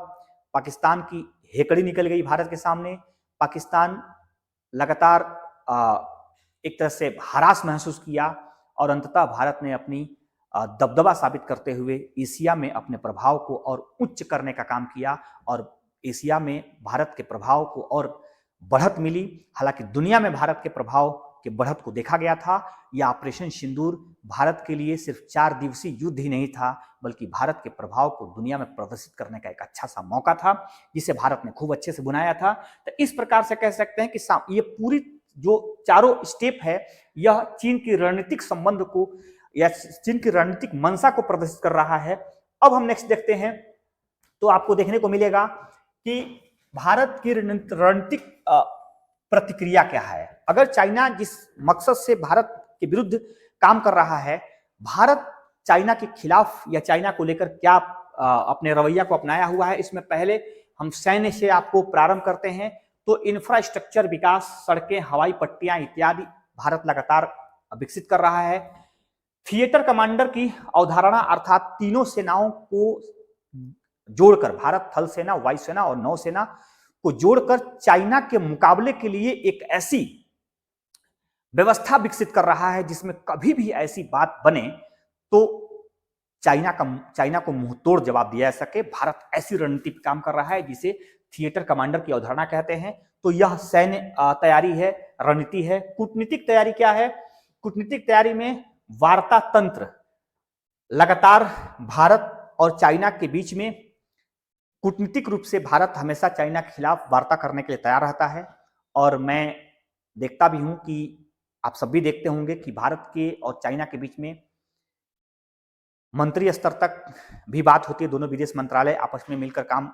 [SPEAKER 1] पाकिस्तान की हेकड़ी निकल गई भारत के सामने। पाकिस्तान लगातार एक तरह से हरास महसूस किया और अंततः भारत ने अपनी दबदबा साबित करते हुए एशिया में अपने प्रभाव को और उच्च करने का काम किया और एशिया में भारत के प्रभाव को और बढ़त मिली। हालांकि दुनिया में भारत के प्रभाव के बढ़त को देखा गया था। यह ऑपरेशन सिंदूर भारत के लिए सिर्फ 4 दिवसीय युद्ध ही नहीं था, बल्कि भारत के प्रभाव को दुनिया में प्रदर्शित करने का एक अच्छा सा मौका था, जिसे भारत ने खूब अच्छे से बुनाया था। तो इस प्रकार से कह सकते हैं कि ये पूरी जो चारों स्टेप है, यह चीन की रणनीतिक संबंध को या चीन की रणनीतिक मंशा को प्रदर्शित कर रहा है। अब हम नेक्स्ट देखते हैं, तो आपको देखने को मिलेगा कि भारत की रणनीतिक प्रतिक्रिया क्या है। अगर चाइना जिस मकसद से भारत के विरुद्ध काम कर रहा है, भारत चाइना के खिलाफ या चाइना को लेकर क्या अपने रवैया को अपनाया हुआ है, इसमें पहले हम सैन्य से आपको प्रारंभ करते हैं। तो इंफ्रास्ट्रक्चर विकास, सड़कें, हवाई पट्टियां इत्यादि भारत लगातार विकसित कर रहा है। थिएटर कमांडर की अवधारणा अर्थात तीनों सेनाओं को जोड़कर, भारत थल सेना, वायुसेना और नौसेना को जोड़कर चाइना के मुकाबले के लिए एक ऐसी व्यवस्था विकसित कर रहा है जिसमें कभी भी ऐसी बात बने तो चाइना को मुंहतोड़ जवाब दिया जा सके। भारत ऐसी रणनीति पर काम कर रहा है जिसे थिएटर कमांडर की अवधारणा कहते हैं। तो यह सैन्य तैयारी है, रणनीति है। कूटनीतिक तैयारी क्या है? कूटनीतिक तैयारी में वार्ता तंत्र, लगातार भारत और चाइना के बीच में कूटनीतिक रूप से भारत हमेशा चाइना के खिलाफ वार्ता करने के लिए तैयार रहता है। और मैं देखता भी हूं कि आप सब भी देखते होंगे कि भारत के और चाइना के बीच में मंत्री स्तर तक भी बात होती है, दोनों विदेश मंत्रालय आपस में मिलकर काम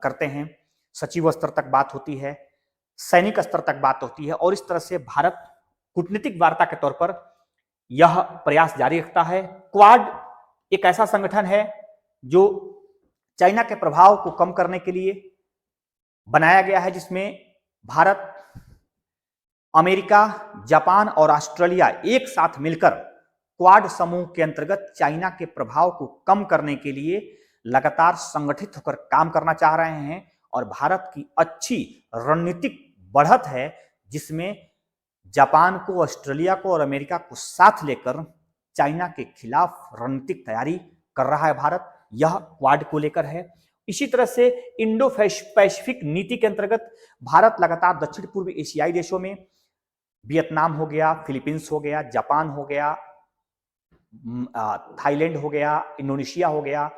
[SPEAKER 1] करते हैं, सचिव स्तर तक बात होती है, सैनिक स्तर तक बात होती है और इस तरह से भारत कूटनीतिक वार्ता के तौर पर यह प्रयास जारी रखता है। क्वाड एक ऐसा संगठन है जो चाइना के प्रभाव को कम करने के लिए बनाया गया है, जिसमें भारत, अमेरिका, जापान और ऑस्ट्रेलिया एक साथ मिलकर क्वाड समूह के अंतर्गत चाइना के प्रभाव को कम करने के लिए लगातार संगठित होकर काम करना चाह रहे हैं। और भारत की अच्छी रणनीतिक बढ़त है जिसमें जापान को, ऑस्ट्रेलिया को और अमेरिका को साथ लेकर चाइना के खिलाफ रणनीतिक तैयारी कर रहा है भारत। यह क्वाड को लेकर है। इसी तरह से इंडो पैसिफिक नीति के अंतर्गत भारत लगातार दक्षिण पूर्व एशियाई देशों में, वियतनाम हो गया, फिलीपींस हो गया, जापान हो गया, थाईलैंड हो गया, इंडोनेशिया हो गया,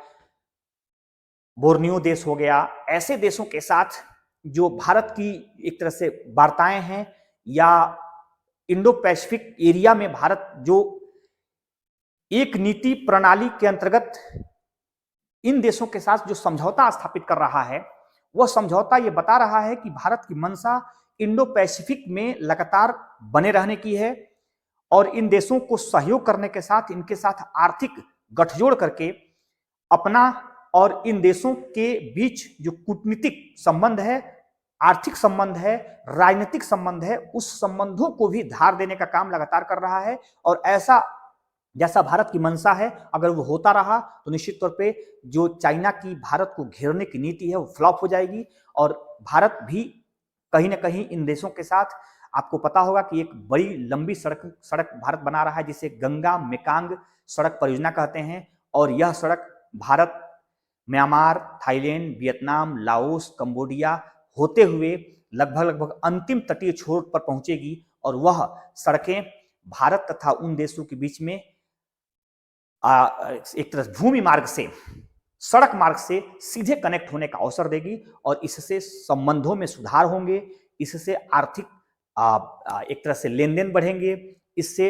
[SPEAKER 1] बोर्नियो देश हो गया, ऐसे देशों के साथ जो भारत की एक तरह से वार्ताएं हैं, या इंडो पैसिफिक एरिया में भारत जो एक नीति प्रणाली के अंतर्गत इन देशों के साथ जो समझौता स्थापित कर रहा है, वह समझौता ये बता रहा है कि भारत की मंशा इंडो पैसिफिक में लगातार बने रहने की है और इन देशों को सहयोग करने के साथ इनके साथ आर्थिक गठजोड़ करके अपना और इन देशों के बीच जो कूटनीतिक संबंध है, आर्थिक संबंध है, राजनीतिक संबंध है, उस संबंधों को भी धार देने का काम लगातार कर रहा है। और ऐसा जैसा भारत की मंशा है, अगर वो होता रहा तो निश्चित तौर पे जो चाइना की भारत को घेरने की नीति है वो फ्लॉप हो जाएगी और भारत भी कहीं ना कहीं इन देशों के साथ, आपको पता होगा कि एक बड़ी लंबी सड़क भारत बना रहा है जिसे गंगा मेकांग सड़क परियोजना कहते हैं। और यह सड़क Bharat, Myanmar, Thailand, Vietnam, Laos, Cambodia होते हुए लगभग अंतिम तटीय छोर पर पहुंचेगी और वह सड़कें भारत तथा उन देशों के बीच में एक तरह भूमि मार्ग से, सड़क मार्ग से सीधे कनेक्ट होने का अवसर देगी और इससे संबंधों में सुधार होंगे, इससे आर्थिक एक तरह से लेन देन बढ़ेंगे, इससे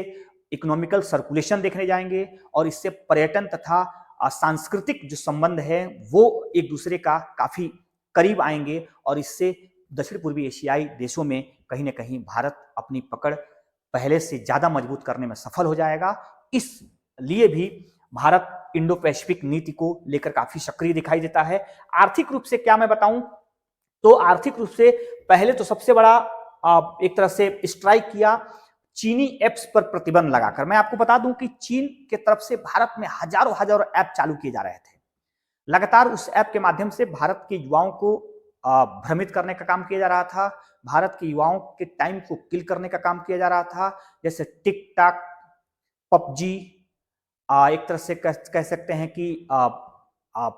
[SPEAKER 1] इकोनॉमिकल सर्कुलेशन देखने जाएंगे और इससे पर्यटन तथा सांस्कृतिक जो संबंध है वो एक दूसरे का काफी करीब आएंगे और इससे दक्षिण पूर्वी एशियाई देशों में कहीं ना कहीं भारत अपनी पकड़ पहले से ज्यादा मजबूत करने में सफल हो जाएगा। इसलिए भी भारत इंडो पैसिफिक नीति को लेकर काफी सक्रिय दिखाई देता है। आर्थिक रूप से क्या मैं बताऊं, तो आर्थिक रूप से पहले तो सबसे बड़ा एक तरह से स्ट्राइक किया चीनी ऐप्स पर प्रतिबंध लगाकर। मैं आपको बता दूं कि चीन के तरफ से भारत में हजारों ऐप चालू किए जा रहे थे। लगातार उस ऐप के माध्यम से भारत के युवाओं को भ्रमित करने का काम किया जा रहा था, भारत के युवाओं के टाइम को किल करने का काम किया जा रहा था। जैसे टिकटॉक, पबजी, एक तरह से कह सकते हैं कि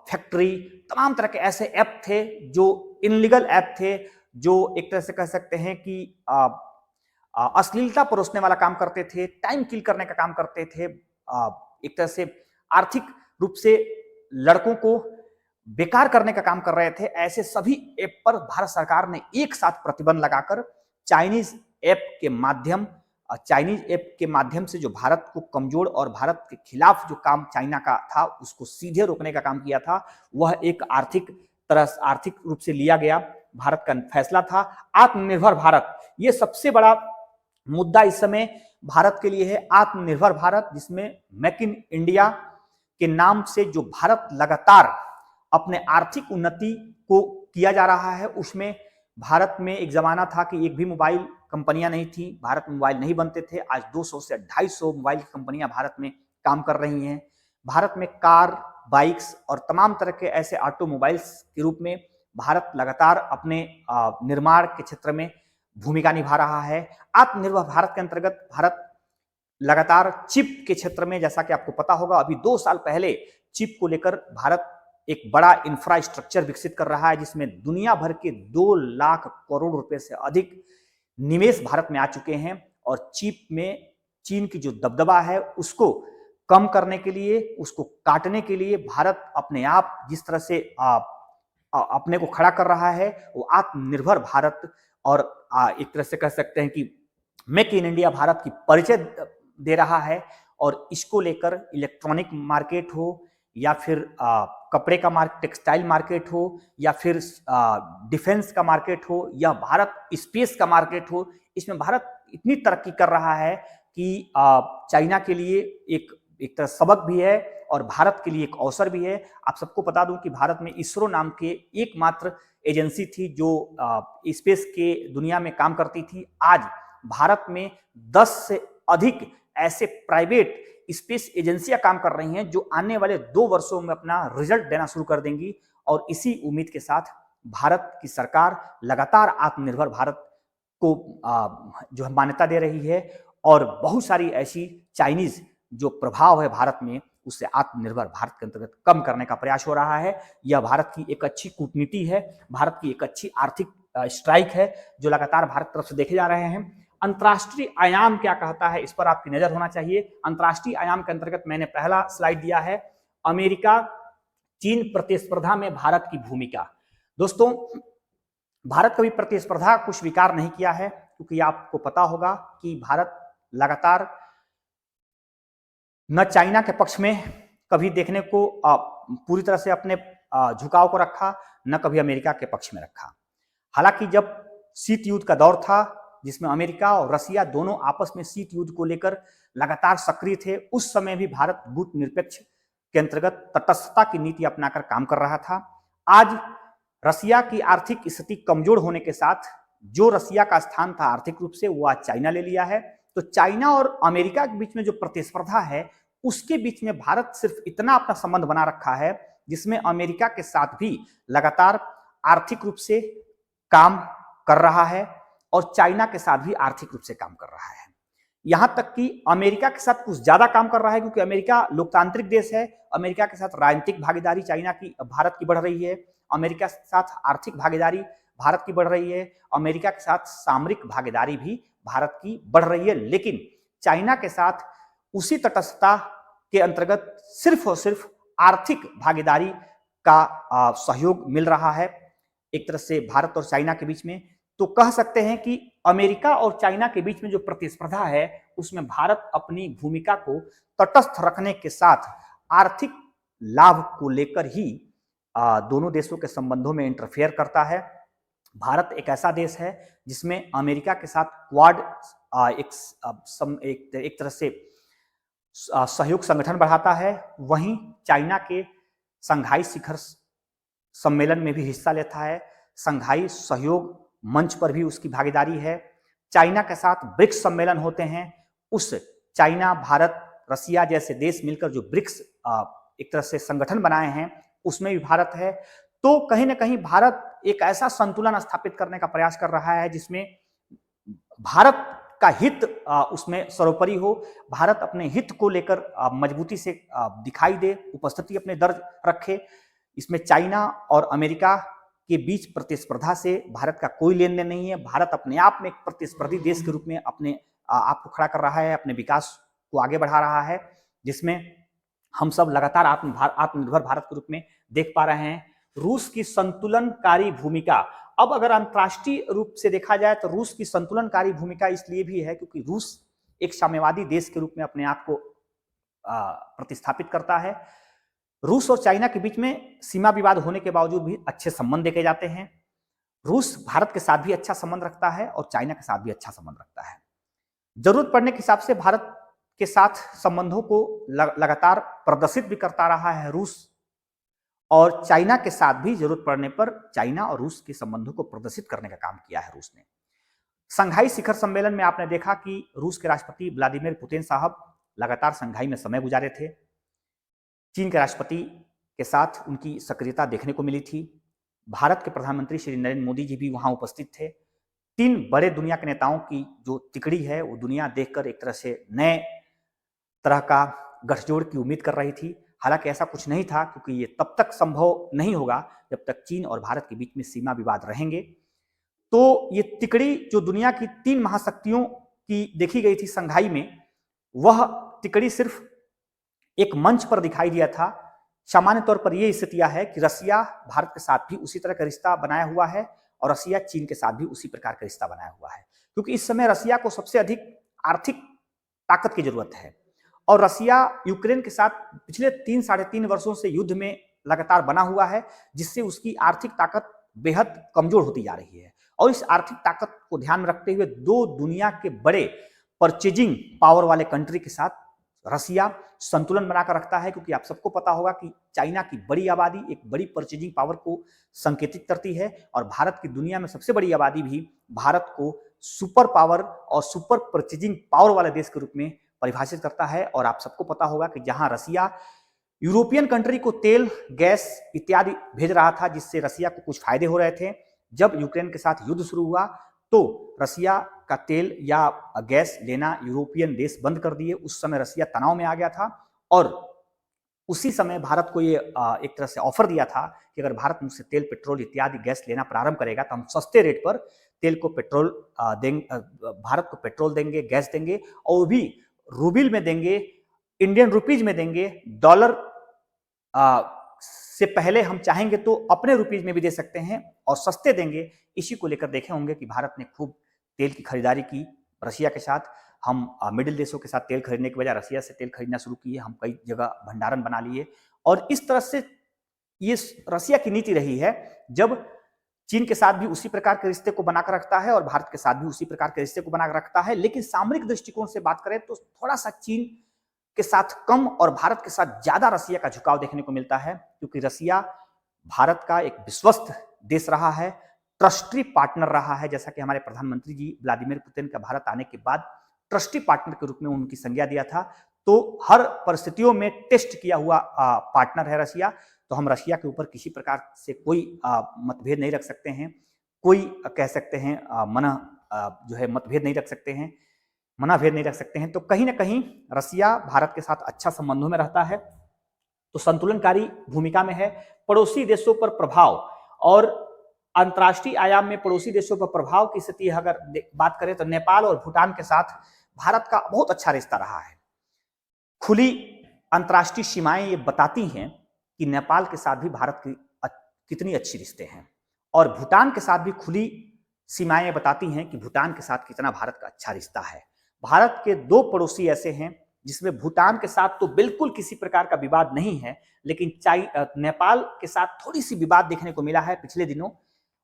[SPEAKER 1] फैक्ट्री, तमाम तरह के ऐसे ऐप थे जो इनलीगल ऐप थे, जो एक तरह से कह सकते हैं कि अश्लीलता परोसने वाला काम करते थे, टाइम किल करने का काम करते थे, एक तरह से आर्थिक रूप से लड़कों को बेकार करने का काम कर रहे थे। ऐसे सभी ऐप पर भारत सरकार ने एक साथ प्रतिबंध लगाकर चाइनीज ऐप के माध्यम से जो भारत को कमजोर और भारत के खिलाफ जो काम चाइना का था उसको सीधे रोकने का काम किया था। वह एक आर्थिक रूप से लिया गया भारत का फैसला था। आत्मनिर्भर भारत, ये सबसे बड़ा मुद्दा इस समय भारत के लिए है। आत्मनिर्भर भारत, जिसमें मेक इन इंडिया के नाम से जो भारत लगातार अपने आर्थिक उन्नति को किया जा रहा है, उसमें भारत में एक जमाना था कि एक भी मोबाइल कंपनियां नहीं थी, भारत में मोबाइल नहीं बनते थे। आज 200 से 250 मोबाइल कंपनियां भारत में काम कर रही हैं। भारत में कार, बाइक्स और तमाम तरह के ऐसे ऑटोमोबाइल्स के रूप में भारत लगातार अपने निर्माण के क्षेत्र में भूमिका निभा रहा है। आत्मनिर्भर भारत के अंतर्गत भारत लगातार चिप के क्षेत्र में, जैसा कि आपको पता होगा, अभी 2 साल पहले चिप को लेकर भारत एक बड़ा इंफ्रास्ट्रक्चर विकसित कर रहा है, जिसमें दुनिया भर के 2 लाख करोड़ रुपए से अधिक निवेश भारत में आ चुके हैं। और चिप में चीन की जो दबदबा है उसको कम करने के लिए, उसको काटने के लिए भारत अपने आप जिस तरह से अपने को खड़ा कर रहा है, वो आत्मनिर्भर भारत और एक तरह से कह सकते हैं कि मेक इन इंडिया भारत की परिचय दे रहा है। और इसको लेकर इलेक्ट्रॉनिक मार्केट हो या फिर कपड़े का मार्केट, टेक्सटाइल मार्केट हो या फिर डिफेंस का मार्केट हो या भारत स्पेस का मार्केट हो, इसमें भारत इतनी तरक्की कर रहा है कि चाइना के लिए एक तरह सबक भी है और भारत के लिए एक अवसर भी है। आप सबको बता दूं कि भारत में इसरो नाम के एकमात्र एजेंसी थी जो स्पेस के दुनिया में काम करती थी। आज भारत में 10 से अधिक ऐसे प्राइवेट स्पेस एजेंसियां काम कर रही हैं जो आने वाले 2 वर्षों में अपना रिजल्ट देना शुरू कर देंगी। और इसी उम्मीद के साथ भारत की सरकार लगातार आत्मनिर्भर भारत को जो मान्यता दे रही है और बहुत सारी ऐसी चाइनीज जो प्रभाव है भारत में, उससे आत्मनिर्भर भारत के अंतर्गत कम करने का प्रयास हो रहा है। यह भारत की एक अच्छी कूटनीति है, भारत की एक अच्छी आर्थिक स्ट्राइक है जो लगातार भारत तरफ से देखे जा रहे हैं। अंतर्राष्ट्रीय आयाम क्या कहता है, इस पर आपकी नजर होना चाहिए। अंतर्राष्ट्रीय आयाम के अंतर्गत मैंने पहला स्लाइड दिया है। अमेरिका चीन प्रतिस्पर्धा में भारत की भूमिका। दोस्तों, भारत कभी प्रतिस्पर्धा को स्वीकार नहीं किया है, क्योंकि आपको पता होगा कि भारत लगातार न चाइना के पक्ष में कभी देखने को पूरी तरह से अपने झुकाव को रखा, न कभी अमेरिका के पक्ष में रखा। हालांकि जब शीत युद्ध का दौर था, जिसमें अमेरिका और रसिया दोनों आपस में शीत युद्ध को लेकर लगातार सक्रिय थे, उस समय भी भारत भूत निरपेक्ष के अंतर्गत तटस्थता की नीति अपनाकर काम कर रहा था। आज रसिया की आर्थिक स्थिति कमजोर होने के साथ जो रसिया का स्थान था आर्थिक रूप से, वो आज चाइना ले लिया है। तो चाइना और अमेरिका के बीच में जो प्रतिस्पर्धा है, उसके बीच में भारत सिर्फ इतना अपना संबंध बना रखा है, जिसमें अमेरिका के साथ भी लगातार आर्थिक रूप से काम कर रहा है और चाइना के साथ भी आर्थिक रूप से काम कर रहा है। यहां तक कि अमेरिका के साथ कुछ ज्यादा काम कर रहा है, क्योंकि अमेरिका लोकतांत्रिक देश है। अमेरिका के साथ राजनीतिक भागीदारी चाइना की भारत की बढ़ रही है, अमेरिका के साथ आर्थिक भागीदारी भारत की बढ़ रही है, अमेरिका के साथ सामरिक भागीदारी भी भारत की बढ़ रही है। लेकिन चाइना के साथ उसी तटस्थता के अंतर्गत सिर्फ और सिर्फ आर्थिक भागीदारी का सहयोग मिल रहा है एक तरह से भारत और चाइना के बीच में। तो कह सकते हैं कि अमेरिका और चाइना के बीच में जो प्रतिस्पर्धा है, उसमें भारत अपनी भूमिका को तटस्थ रखने के साथ आर्थिक लाभ को लेकर ही दोनों देशों के संबंधों में इंटरफेयर करता है। भारत एक ऐसा देश है जिसमें अमेरिका के साथ क्वाड एक तरह से सहयोग संगठन बढ़ाता है, वहीं चाइना के संघाई शिखर सम्मेलन में भी हिस्सा लेता है, संघाई सहयोग मंच पर भी उसकी भागीदारी है। चाइना के साथ ब्रिक्स सम्मेलन होते हैं, उस चाइना, भारत, रसिया जैसे देश मिलकर जो ब्रिक्स एक तरह से संगठन बनाए हैं, उसमें भी भारत है। तो कहीं ना कहीं भारत एक ऐसा संतुलन स्थापित करने का प्रयास कर रहा है जिसमें भारत का हित उसमें सर्वोपरि हो, भारत अपने हित को लेकर मजबूती से दिखाई दे, उपस्थिति अपने दर्ज रखे। इसमें चाइना और अमेरिका के बीच प्रतिस्पर्धा से भारत का कोई लेन देन नहीं है। भारत अपने आप में एक प्रतिस्पर्धी देश के रूप में अपने आप को खड़ा कर रहा है, अपने विकास को आगे बढ़ा रहा है, जिसमें हम सब लगातार आत्मनिर्भर भारत के रूप में देख पा रहे हैं। रूस की संतुलनकारी भूमिका, अब अगर अंतर्राष्ट्रीय रूप से देखा जाए तो रूस की संतुलनकारी भूमिका इसलिए भी है क्योंकि रूस एक साम्यवादी देश के रूप में अपने आप को प्रतिस्थापित करता है। रूस और चाइना के बीच में सीमा विवाद होने के बावजूद भी अच्छे संबंध देखे जाते हैं। रूस भारत के साथ भी अच्छा संबंध रखता है और चाइना के साथ भी अच्छा संबंध रखता है। जरूरत पड़ने के हिसाब से भारत के साथ संबंधों को लगातार प्रदर्शित भी करता रहा है रूस, और चाइना के साथ भी जरूरत पड़ने पर चाइना और रूस के संबंधों को प्रदर्शित करने का काम किया है रूस ने। संघाई शिखर सम्मेलन में आपने देखा कि रूस के राष्ट्रपति व्लादिमीर पुतिन साहब लगातार संघाई में समय गुजारे थे। चीन के राष्ट्रपति के साथ उनकी सक्रियता देखने को मिली थी। भारत के प्रधानमंत्री श्री नरेंद्र मोदी जी भी वहां उपस्थित थे। तीन बड़े दुनिया के नेताओं की जो तिकड़ी है, वो दुनिया देखकर एक तरह से नए तरह का गठजोड़ की उम्मीद कर रही थी। हालांकि ऐसा कुछ नहीं था, क्योंकि ये तब तक संभव नहीं होगा जब तक चीन और भारत के बीच में सीमा विवाद रहेंगे। तो ये तिकड़ी जो दुनिया की तीन महाशक्तियों की देखी गई थी संघाई में, वह तिकड़ी सिर्फ एक मंच पर दिखाई दिया था। सामान्य तौर पर यह स्थितियां है कि रसिया भारत के साथ भी उसी तरह का रिश्ता बनाया हुआ है और रसिया चीन के साथ भी उसी प्रकार का रिश्ता बनाया हुआ है, क्योंकि इस समय रसिया को सबसे अधिक आर्थिक ताकत की जरूरत है और रसिया यूक्रेन के साथ पिछले 3-3.5 वर्षों से युद्ध में लगातार बना हुआ है, जिससे उसकी आर्थिक ताकत बेहद कमजोर होती जा रही है। और इस आर्थिक ताकत को ध्यान में रखते हुए दो दुनिया के बड़े परचेजिंग पावर वाले कंट्री के साथ रसिया संतुलन बनाकर रखता है, क्योंकि आप सबको पता होगा कि चाइना की बड़ी आबादी एक बड़ी परचेजिंग पावर को संकेतित करती है और भारत की दुनिया में सबसे बड़ी आबादी भी भारत को सुपर पावर और सुपर परचेजिंग पावर वाले देश के रूप में परिभाषित करता है। और आप सबको पता होगा कि जहां रसिया यूरोपियन कंट्री को तेल, गैस इत्यादि भेज रहा था, जिससे रसिया को कुछ फायदे हो रहे थे, जब यूक्रेन के साथ युद्ध शुरू हुआ तो रसिया का तेल या गैस लेना यूरोपियन देश बंद कर दिए। उस समय रसिया तनाव में आ गया था और उसी समय भारत को ये एक तरह से ऑफर दिया था कि अगर भारत मुझसे तेल, पेट्रोल इत्यादि गैस लेना प्रारंभ करेगा तो हम सस्ते रेट पर तेल को पेट्रोल देंगे, भारत को पेट्रोल देंगे, गैस देंगे, और वो भी रूबिल में देंगे, इंडियन रुपीज में देंगे, डॉलर से पहले हम चाहेंगे तो अपने रुपीज में भी दे सकते हैं और सस्ते देंगे। इसी को लेकर देखे होंगे कि भारत ने खूब तेल की खरीदारी की रसिया के साथ। हम मिडिल देशों के साथ तेल खरीदने के बजाय रसिया से तेल खरीदना शुरू किए। हम कई जगह भंडारण बना लिए और इस तरह से ये रसिया की नीति रही है। जब चीन के साथ भी उसी प्रकार के रिश्ते को बनाकर रखता है और भारत के साथ भी उसी प्रकार के रिश्ते को बनाकर रखता है। लेकिन सामरिक दृष्टिकोण से बात करें तो थोड़ा सा चीन के साथ कम और भारत के साथ ज्यादा रसिया का झुकाव देखने को मिलता है, क्योंकि रसिया भारत का एक विश्वस्त देश रहा है, ट्रस्टी पार्टनर रहा है। जैसा कि हमारे प्रधानमंत्री जी व्लादिमीर पुतिन का भारत आने के बाद ट्रस्टी पार्टनर के रूप में उनकी संज्ञा दिया था। तो हर परिस्थितियों में टेस्ट किया हुआ पार्टनर है रसिया। तो हम रशिया के ऊपर किसी प्रकार से कोई मतभेद नहीं रख सकते हैं, कोई कह सकते हैं जो है मतभेद नहीं रख सकते हैं, मनाभेद नहीं रख सकते हैं। तो कहीं ना कहीं रसिया भारत के साथ अच्छा संबंधों में रहता है, तो संतुलनकारी भूमिका में है। पड़ोसी देशों पर प्रभाव और अंतर्राष्ट्रीय आयाम में पड़ोसी देशों पर प्रभाव की स्थिति अगर बात करें तो नेपाल और भूटान के साथ भारत का बहुत अच्छा रिश्ता रहा है। खुली अंतर्राष्ट्रीय सीमाएं ये बताती हैं कि नेपाल के साथ भी भारत की कितनी अच्छी रिश्ते हैं, और भूटान के साथ भी खुली सीमाएं बताती हैं कि भूटान के साथ कितना भारत का अच्छा रिश्ता है। भारत के दो पड़ोसी ऐसे हैं जिसमें भूटान के साथ तो बिल्कुल किसी प्रकार का विवाद नहीं है, लेकिन नेपाल के साथ थोड़ी सी विवाद देखने को मिला है पिछले दिनों।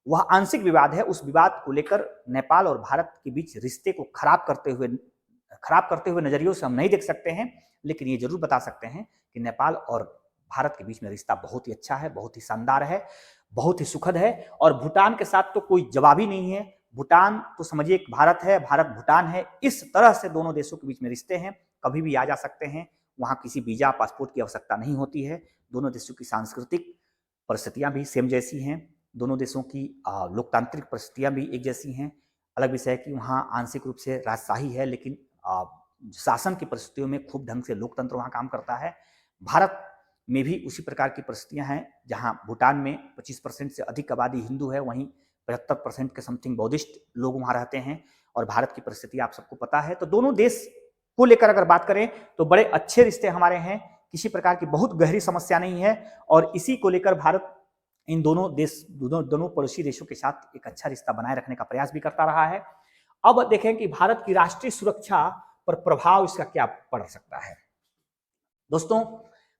[SPEAKER 1] वह आंशिक विवाद है। उस विवाद को लेकर नेपाल और भारत के बीच रिश्ते को खराब करते हुए नजरियों से हम नहीं देख सकते हैं, लेकिन ये जरूर बता सकते हैं कि नेपाल और भारत के बीच में रिश्ता बहुत ही अच्छा है, बहुत ही शानदार है, बहुत ही सुखद है। और भूटान के साथ तो कोई जवाब ही नहीं है। भूटान तो समझिए एक भारत है, भारत भूटान है। इस तरह से दोनों देशों के बीच में रिश्ते हैं, कभी भी आ जा सकते हैं। वहां किसी वीजा पासपोर्ट की आवश्यकता नहीं होती है। दोनों देशों की सांस्कृतिक परिस्थितियां भी सेम जैसी हैं, दोनों देशों की लोकतांत्रिक परिस्थितियां भी एक जैसी हैं। अलग विषय है कि वहाँ आंशिक रूप से राजशाही है, लेकिन शासन की परिस्थितियों में खूब ढंग से लोकतंत्र वहाँ काम करता है। भारत में भी उसी प्रकार की परिस्थितियां हैं, जहां भूटान में 25% से अधिक आबादी हिंदू है, वहीं 75% के समथिंग बौद्धिस्ट लोग वहां रहते हैं। और भारत की परिस्थिति आप सबको पता है। तो दोनों देश को लेकर अगर बात करें तो बड़े अच्छे रिश्ते हमारे हैं, किसी प्रकार की बहुत गहरी समस्या नहीं है। और इसी को लेकर भारत इन दोनों पड़ोसी देशों के साथ एक अच्छा रिश्ता बनाए रखने का प्रयास भी करता रहा है। अब देखें कि भारत की राष्ट्रीय सुरक्षा पर प्रभाव इसका क्या पड़ सकता है। दोस्तों,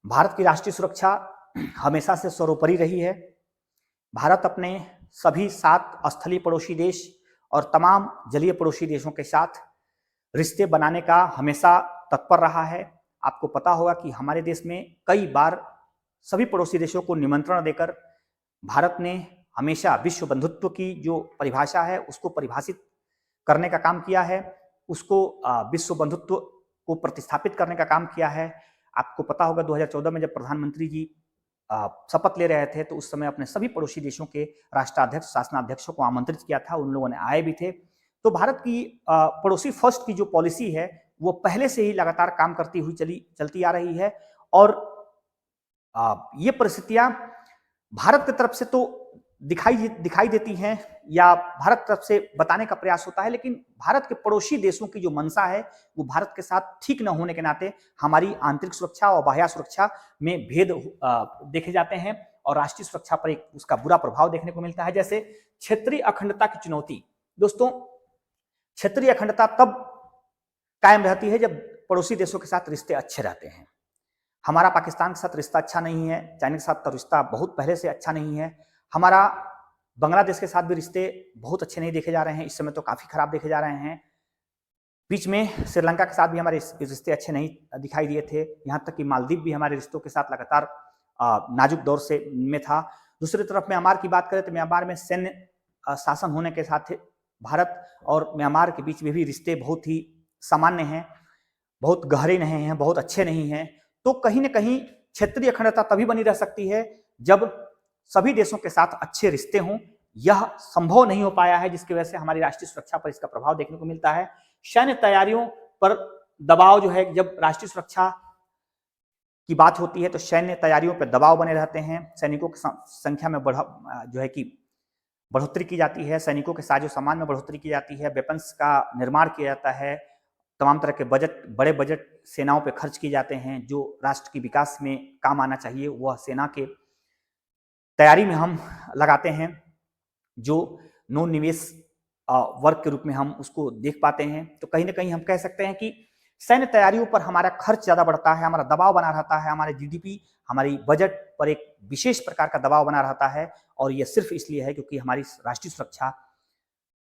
[SPEAKER 1] भारत की राष्ट्रीय सुरक्षा हमेशा से सर्वोपरि रही है। भारत अपने सभी 7 स्थलीय पड़ोसी देश और तमाम जलीय पड़ोसी देशों के साथ रिश्ते बनाने का हमेशा तत्पर रहा है। आपको पता होगा कि हमारे देश में कई बार सभी पड़ोसी देशों को निमंत्रण देकर भारत ने हमेशा विश्व बंधुत्व की जो परिभाषा है उसको परिभाषित करने का काम किया है, उसको विश्व बंधुत्व को प्रतिस्थापित करने का काम किया है। आपको पता होगा 2014 में जब प्रधानमंत्री जी शपथ ले रहे थे तो उस समय अपने सभी पड़ोसी देशों के राष्ट्राध्यक्ष, शासनाध्यक्षों को आमंत्रित किया था, उन लोगों ने आए भी थे। तो भारत की पड़ोसी फर्स्ट की जो पॉलिसी है वो पहले से ही लगातार काम करती हुई चलती आ रही है। और ये परिस्थितियां भारत की तरफ से तो दिखाई देती हैं या भारत की तरफ से बताने का प्रयास होता है, लेकिन भारत के पड़ोसी देशों की जो मंशा है वो भारत के साथ ठीक न होने के नाते हमारी आंतरिक सुरक्षा और बाह्य सुरक्षा में भेद देखे जाते हैं और राष्ट्रीय सुरक्षा पर एक उसका बुरा प्रभाव देखने को मिलता है। जैसे क्षेत्रीय अखंडता की चुनौती। दोस्तों, क्षेत्रीय अखंडता तब कायम रहती है जब पड़ोसी देशों के साथ रिश्ते अच्छे रहते हैं। हमारा पाकिस्तान के साथ रिश्ता अच्छा नहीं है, चाइना के साथ तो रिश्ता बहुत पहले से अच्छा नहीं है, हमारा बांग्लादेश के साथ भी रिश्ते बहुत अच्छे नहीं देखे जा रहे हैं, इस समय तो काफी खराब देखे जा रहे हैं। बीच में श्रीलंका के साथ भी हमारे रिश्ते अच्छे नहीं दिखाई दिए थे, यहाँ तक कि मालदीव भी हमारे रिश्तों के साथ लगातार नाजुक दौर से में था। दूसरी तरफ म्यांमार की बात करें तो म्यांमार में सैन्य शासन होने के साथ भारत और म्यांमार के बीच में भी रिश्ते बहुत ही सामान्य हैं, बहुत गहरे नहीं हैं, बहुत अच्छे नहीं हैं। तो कहीं ना कहीं क्षेत्रीय अखंडता तभी बनी रह सकती है जब सभी देशों के साथ अच्छे रिश्ते हों। यह संभव नहीं हो पाया है, जिसकी वजह से हमारी राष्ट्रीय सुरक्षा पर इसका प्रभाव देखने को मिलता है। सैन्य तैयारियों पर दबाव जो है, जब राष्ट्रीय सुरक्षा की बात होती है तो सैन्य तैयारियों पर दबाव बने रहते हैं। सैनिकों की संख्या में बढ़ोतरी की जाती है, सैनिकों के साजो सामान में बढ़ोतरी की जाती है, वेपन्स का निर्माण किया जाता है, तमाम तरह के बड़े बजट सेनाओं पे खर्च किए जाते हैं। जो राष्ट्र के विकास में काम आना चाहिए वह सेना के तैयारी में हम लगाते हैं, जो नो निवेश वर्ग के रूप में हम उसको देख पाते हैं। तो कहीं ना कहीं हम कह सकते हैं कि सैन्य तैयारियों पर हमारा खर्च ज्यादा बढ़ता है, हमारा दबाव बना रहता है, हमारे जीडीपी, हमारी बजट पर एक विशेष प्रकार का दबाव बना रहता है। और यह सिर्फ इसलिए है क्योंकि हमारी राष्ट्रीय सुरक्षा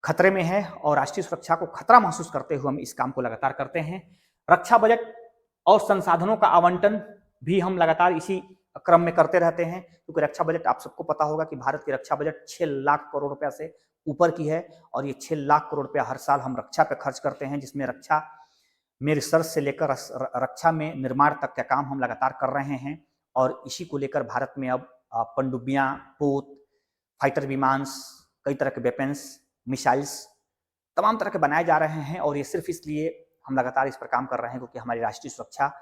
[SPEAKER 1] खतरे में है, और राष्ट्रीय सुरक्षा को खतरा महसूस करते हुए हम इस काम को लगातार करते हैं। रक्षा बजट और संसाधनों का आवंटन भी हम लगातार इसी क्रम में करते रहते हैं, क्योंकि रक्षा बजट, आप सबको पता होगा कि भारत की रक्षा बजट 6 लाख करोड़ रुपया से ऊपर की है, और ये 6 लाख करोड़ रुपया हर साल हम रक्षा पे खर्च करते हैं, जिसमें रक्षा में रिसर्च से लेकर रक्षा में निर्माण तक का काम हम लगातार कर रहे हैं। और इसी को लेकर भारत में अब पनडुब्बियां, पोत, फाइटर विमान, कई तरह के वेपन्स, मिसाइल्स तमाम तरह के बनाए जा रहे हैं। और ये सिर्फ इसलिए हम लगातार इस पर काम कर रहे हैं क्योंकि हमारी राष्ट्रीय सुरक्षा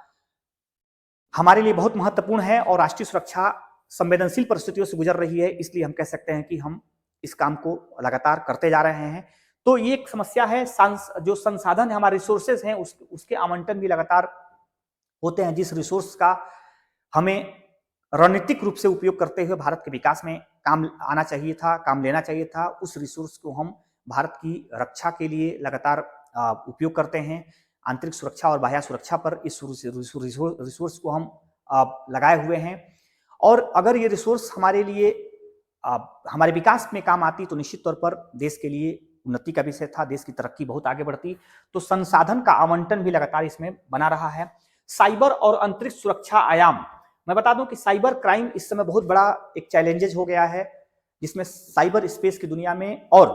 [SPEAKER 1] हमारे लिए बहुत महत्वपूर्ण है, और राष्ट्रीय सुरक्षा संवेदनशील परिस्थितियों से गुजर रही है। इसलिए हम कह सकते हैं कि हम इस काम को लगातार करते जा रहे हैं। तो ये एक समस्या है, जो संसाधन है, हमारे रिसोर्सेज हैं, उसके आवंटन भी लगातार होते हैं। जिस रिसोर्स का हमें रणनीतिक रूप से उपयोग करते हुए भारत के विकास में काम आना चाहिए था, काम लेना चाहिए था, उस रिसोर्स को हम भारत की रक्षा के लिए लगातार उपयोग करते हैं। आंतरिक सुरक्षा और बाह्य सुरक्षा पर इस रिसोर्स को हम लगाए हुए हैं। और अगर ये रिसोर्स हमारे लिए हमारे विकास में काम आती तो निश्चित तौर पर देश के लिए उन्नति का विषय था, देश की तरक्की बहुत आगे बढ़ती। तो संसाधन का आवंटन भी लगातार इसमें बना रहा है। साइबर और अंतरिक्ष सुरक्षा आयाम, मैं बता दूं कि साइबर क्राइम इस समय बहुत बड़ा एक चैलेंजेस हो गया है, जिसमें साइबर स्पेस की दुनिया में और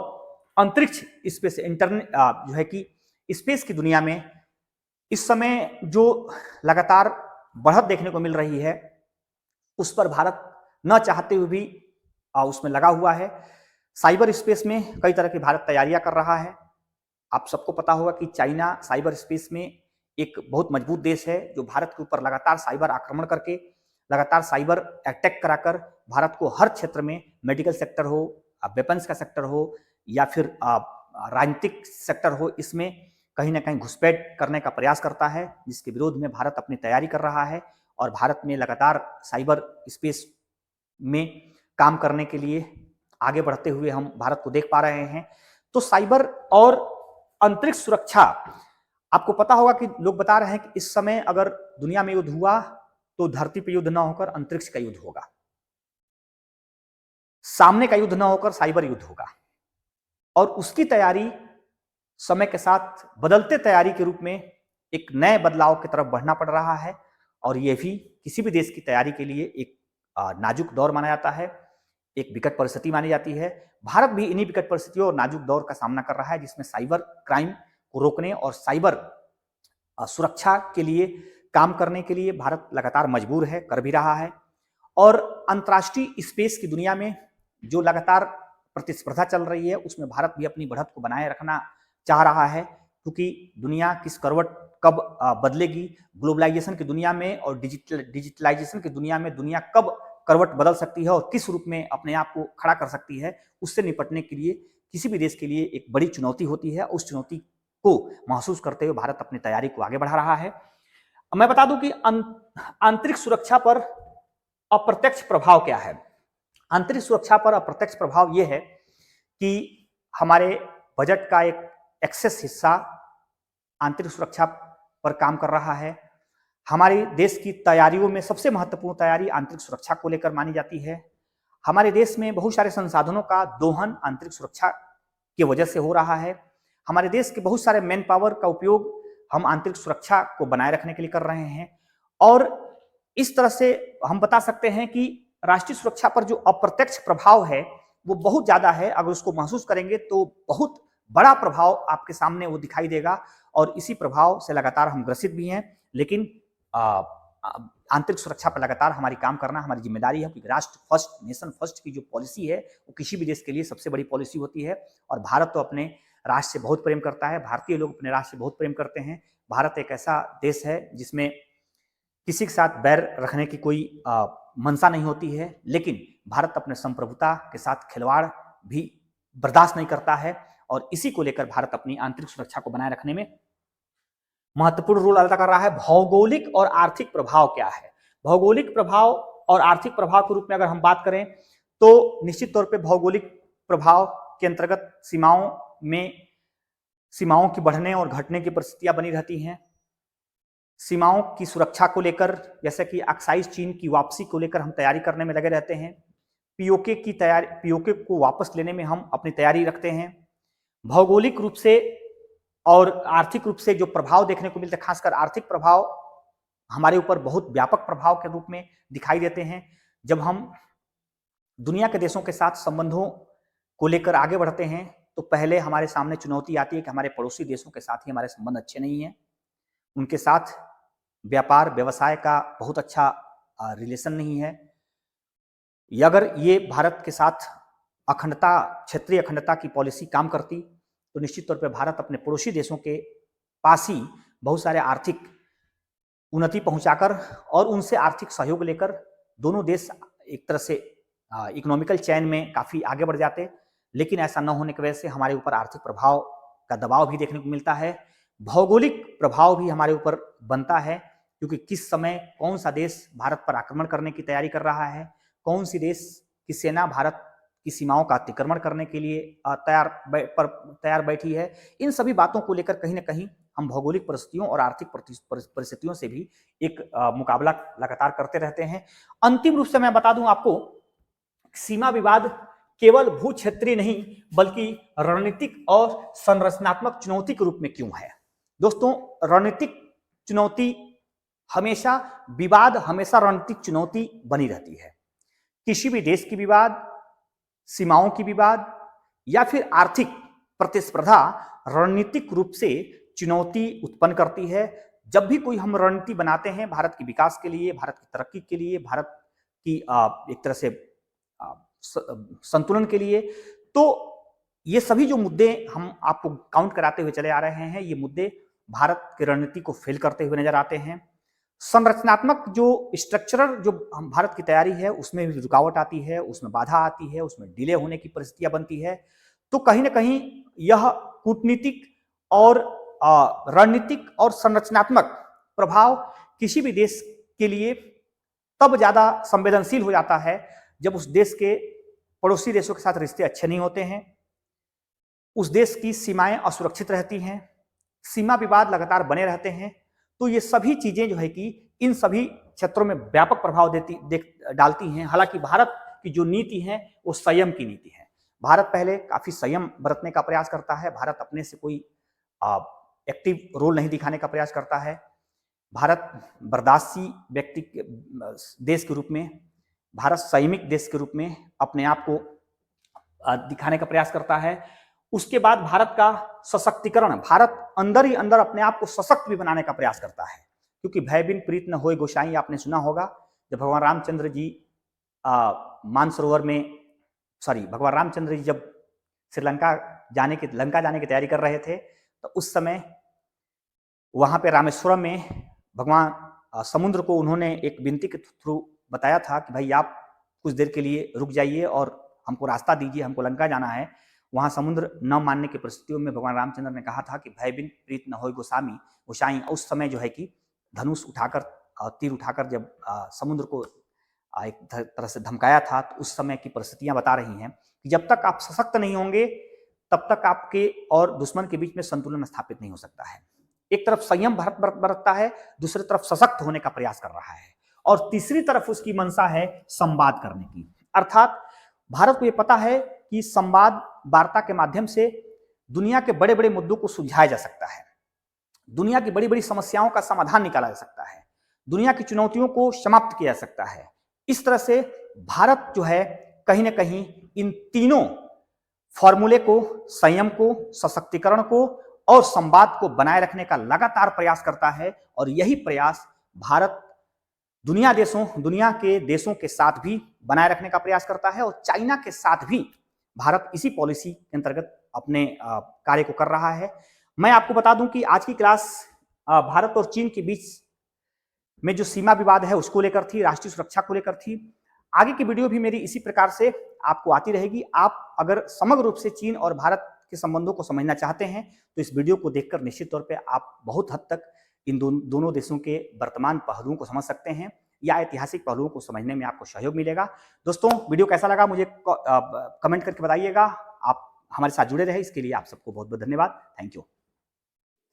[SPEAKER 1] अंतरिक्ष स्पेस, इंटरनेट जो है कि स्पेस की दुनिया में इस समय जो लगातार बढ़त देखने को मिल रही है, उस पर भारत न चाहते हुए भी उसमें लगा हुआ है। साइबर स्पेस में कई तरह की भारत तैयारियां कर रहा है। आप सबको पता होगा कि चाइना साइबर स्पेस में एक बहुत मजबूत देश है, जो भारत के ऊपर लगातार साइबर आक्रमण करके, लगातार साइबर अटैक कराकर भारत को हर क्षेत्र में, मेडिकल सेक्टर हो, वेपन्स का सेक्टर हो, या फिर राजनीतिक सेक्टर हो, इसमें कहीं ना कहीं घुसपैठ करने का प्रयास करता है, जिसके विरोध में भारत अपनी तैयारी कर रहा है। और भारत में लगातार साइबर स्पेस में काम करने के लिए आगे बढ़ते हुए हम भारत को देख पा रहे हैं। तो साइबर और अंतरिक्ष सुरक्षा, आपको पता होगा कि लोग बता रहे हैं कि इस समय अगर दुनिया में युद्ध हुआ तो धरती पर युद्ध ना होकर अंतरिक्ष का युद्ध होगा, सामने का युद्ध ना होकर साइबर युद्ध होगा। और उसकी तैयारी समय के साथ बदलते तैयारी के रूप में एक नए बदलाव की तरफ बढ़ना पड़ रहा है। और यह भी किसी भी देश की तैयारी के लिए एक नाजुक दौर माना जाता है, एक विकट परिस्थिति मानी जाती है। भारत भी इन्हीं विकट परिस्थितियों और नाजुक दौर का सामना कर रहा है, जिसमें साइबर क्राइम को रोकने और साइबर सुरक्षा के लिए काम करने के लिए भारत लगातार मजबूर है, कर भी रहा है। और अंतर्राष्ट्रीय स्पेस की दुनिया में जो लगातार प्रतिस्पर्धा चल रही है, उसमें भारत भी अपनी बढ़त को बनाए रखना चाह रहा है, क्योंकि दुनिया किस करवट कब बदलेगी, ग्लोबलाइजेशन की दुनिया में और डिजिटलाइजेशन की दुनिया में दुनिया कब करवट बदल सकती है और किस रूप में अपने आप को खड़ा कर सकती है, उससे निपटने के लिए किसी भी देश के लिए एक बड़ी चुनौती होती है। उस चुनौती को महसूस करते हुए भारत अपनी तैयारी को आगे बढ़ा रहा है। मैं बता दूं कि आंतरिक सुरक्षा पर अप्रत्यक्ष प्रभाव क्या है। आंतरिक सुरक्षा पर अप्रत्यक्ष प्रभाव यह है कि हमारे बजट का एक एक्सेस हिस्सा आंतरिक सुरक्षा पर काम कर रहा है। हमारे देश की तैयारियों में सबसे महत्वपूर्ण तैयारी आंतरिक सुरक्षा को लेकर मानी जाती है। हमारे देश में बहुत सारे संसाधनों का दोहन आंतरिक सुरक्षा की वजह से हो रहा है। हमारे देश के बहुत सारे मैन पावर का उपयोग हम आंतरिक सुरक्षा को बनाए रखने के लिए कर रहे हैं। और इस तरह से हम बता सकते हैं कि राष्ट्रीय सुरक्षा पर जो अप्रत्यक्ष प्रभाव है वो बहुत ज्यादा है। अगर उसको महसूस करेंगे तो बहुत बड़ा प्रभाव आपके सामने वो दिखाई देगा, और इसी प्रभाव से लगातार हम ग्रसित भी हैं। लेकिन आंतरिक सुरक्षा पर लगातार हमारी काम करना हमारी जिम्मेदारी है, क्योंकि राष्ट्र फर्स्ट, नेशन फर्स्ट की जो पॉलिसी है वो किसी भी देश के लिए सबसे बड़ी पॉलिसी होती है। और भारत तो अपने राष्ट्र से बहुत प्रेम करता है, भारतीय लोग अपने राष्ट्र से बहुत प्रेम करते हैं। भारत एक ऐसा देश है जिसमें किसी के साथ बैर रखने की कोई मंशा नहीं होती है, लेकिन भारत अपने संप्रभुता के साथ खिलवाड़ भी बर्दाश्त नहीं करता है। और इसी को लेकर भारत अपनी आंतरिक सुरक्षा को बनाए रखने में महत्वपूर्ण रोल अदा कर रहा है। भौगोलिक और आर्थिक प्रभाव क्या है? भौगोलिक प्रभाव और आर्थिक प्रभाव के रूप में अगर हम बात करें तो निश्चित तौर पे भौगोलिक प्रभाव के अंतर्गत सीमाओं की बढ़ने और घटने की परिस्थितियां बनी रहती हैं। सीमाओं की सुरक्षा को लेकर, जैसे कि अक्साई चीन की वापसी को लेकर हम तैयारी करने में लगे रहते हैं। पीओके को वापस लेने में हम अपनी तैयारी रखते हैं। भौगोलिक रूप से और आर्थिक रूप से जो प्रभाव देखने को मिलते हैं, खासकर आर्थिक प्रभाव हमारे ऊपर बहुत व्यापक प्रभाव के रूप में दिखाई देते हैं। जब हम दुनिया के देशों के साथ संबंधों को लेकर आगे बढ़ते हैं तो पहले हमारे सामने चुनौती आती है कि हमारे पड़ोसी देशों के साथ ही हमारे संबंध अच्छे नहीं हैं, उनके साथ व्यापार व्यवसाय का बहुत अच्छा रिलेशन नहीं है। अगर ये भारत के साथ अखंडता, क्षेत्रीय अखंडता की पॉलिसी काम करती तो निश्चित तौर पे भारत अपने पड़ोसी देशों के पास ही बहुत सारे आर्थिक उन्नति पहुंचाकर और उनसे आर्थिक सहयोग लेकर दोनों देश एक तरह से इकोनॉमिकल चैन में काफी आगे बढ़ जाते। लेकिन ऐसा न होने की वजह से हमारे ऊपर आर्थिक प्रभाव का दबाव भी देखने को मिलता है, भौगोलिक प्रभाव भी हमारे ऊपर बनता है, क्योंकि किस समय कौन सा देश भारत पर आक्रमण करने की तैयारी कर रहा है, कौन सी देश की सेना भारत की सीमाओं का अतिक्रमण करने के लिए तैयार बैठी है। इन सभी बातों को लेकर कहीं ना कहीं हम भौगोलिक परिस्थितियों और आर्थिक परिस्थितियों से भी एक मुकाबला लगातार करते रहते हैं। अंतिम रूप से मैं बता दूं आपको, सीमा विवाद केवल भू क्षेत्रीय नहीं बल्कि रणनीतिक और संरचनात्मक चुनौती के रूप में क्यों है। दोस्तों, रणनीतिक चुनौती हमेशा, विवाद हमेशा रणनीतिक चुनौती बनी रहती है। किसी भी देश की विवाद, सीमाओं की विवाद या फिर आर्थिक प्रतिस्पर्धा रणनीतिक रूप से चुनौती उत्पन्न करती है। जब भी कोई हम रणनीति बनाते हैं भारत के विकास के लिए, भारत की तरक्की के लिए, भारत की एक तरह से संतुलन के लिए, तो ये सभी जो मुद्दे हम आपको काउंट कराते हुए चले आ रहे हैं, ये मुद्दे भारत की रणनीति को फेल करते हुए नजर आते हैं। संरचनात्मक जो स्ट्रक्चरल जो हम भारत की तैयारी है उसमें भी रुकावट आती है, उसमें बाधा आती है, उसमें डिले होने की परिस्थितियां बनती है। तो कहीं ना कहीं यह कूटनीतिक और रणनीतिक और संरचनात्मक प्रभाव किसी भी देश के लिए तब ज्यादा संवेदनशील हो जाता है जब उस देश के पड़ोसी देशों के साथ रिश्ते अच्छे नहीं होते हैं, उस देश की सीमाएं असुरक्षित रहती हैं, सीमा विवाद लगातार बने रहते हैं। तो ये सभी चीजें जो है कि इन सभी क्षेत्रों में व्यापक प्रभाव डालती हैं। हालांकि भारत की जो नीति है वो संयम की नीति है। भारत पहले काफी संयम बरतने का प्रयास करता है। भारत अपने से कोई एक्टिव रोल नहीं दिखाने का प्रयास करता है। भारत बर्दाश्ती देश के रूप में, भारत संयमिक देश के रूप में अपने आप को दिखाने का प्रयास करता है। उसके बाद भारत का सशक्तिकरण, भारत अंदर ही अंदर अपने आप को सशक्त भी बनाने का प्रयास करता है, क्योंकि भय बिन प्रीत न होए गोसाई आपने सुना होगा। जब भगवान रामचंद्र जी भगवान रामचंद्र जी जब लंका जाने की तैयारी कर रहे थे, तो उस समय वहां पे रामेश्वरम में भगवान समुद्र को उन्होंने एक विनती के थ्रू बताया था कि भाई आप कुछ देर के लिए रुक जाइए और हमको रास्ता दीजिए, हमको लंका जाना है। वहां समुद्र न मानने की परिस्थितियों में भगवान रामचंद्र ने कहा था कि भय बिन प्रीत न होए गोसाई। उस समय जो है कि धनुष उठाकर, तीर उठाकर जब समुद्र को एक तरह से धमकाया था, तो उस समय की परिस्थितियां बता रही हैं कि जब तक आप सशक्त नहीं होंगे तब तक आपके और दुश्मन के बीच में संतुलन स्थापित नहीं हो सकता है। एक तरफ संयम भारत बरतता है, दूसरी तरफ सशक्त होने का प्रयास कर रहा है, और तीसरी तरफ उसकी मंशा है संवाद करने की। अर्थात भारत को यह पता है कि संवाद वार्ता के माध्यम से दुनिया के बड़े बड़े मुद्दों को सुलझाया जा सकता है, दुनिया की बड़ी बड़ी समस्याओं का समाधान निकाला जा सकता है, दुनिया की चुनौतियों को समाप्त किया जा सकता है। इस तरह से भारत जो है कहीं ना कहीं इन तीनों फॉर्मूले को, संयम को, सशक्तिकरण को और संवाद को बनाए रखने का लगातार प्रयास करता है। और यही प्रयास भारत दुनिया के देशों के साथ भी बनाए रखने का प्रयास करता है, और चाइना के साथ भी भारत इसी पॉलिसी के अंतर्गत अपने कार्य को कर रहा है। मैं आपको बता दूं कि आज की क्लास भारत और चीन के बीच में जो सीमा विवाद है उसको लेकर थी, राष्ट्रीय सुरक्षा को लेकर थी। आगे की वीडियो भी मेरी इसी प्रकार से आपको आती रहेगी। आप अगर समग्र रूप से चीन और भारत के संबंधों को समझना चाहते हैं तो इस वीडियो को देखकर निश्चित तौर पे आप बहुत हद तक इन दोनों देशों के वर्तमान पहलुओं को समझ सकते हैं। या ऐतिहासिक पहलुओं को समझने में आपको सहयोग मिलेगा। दोस्तों, वीडियो कैसा लगा मुझे कमेंट करके बताइएगा। आप हमारे साथ जुड़े रहे इसके लिए आप सबको बहुत बहुत धन्यवाद। Thank you.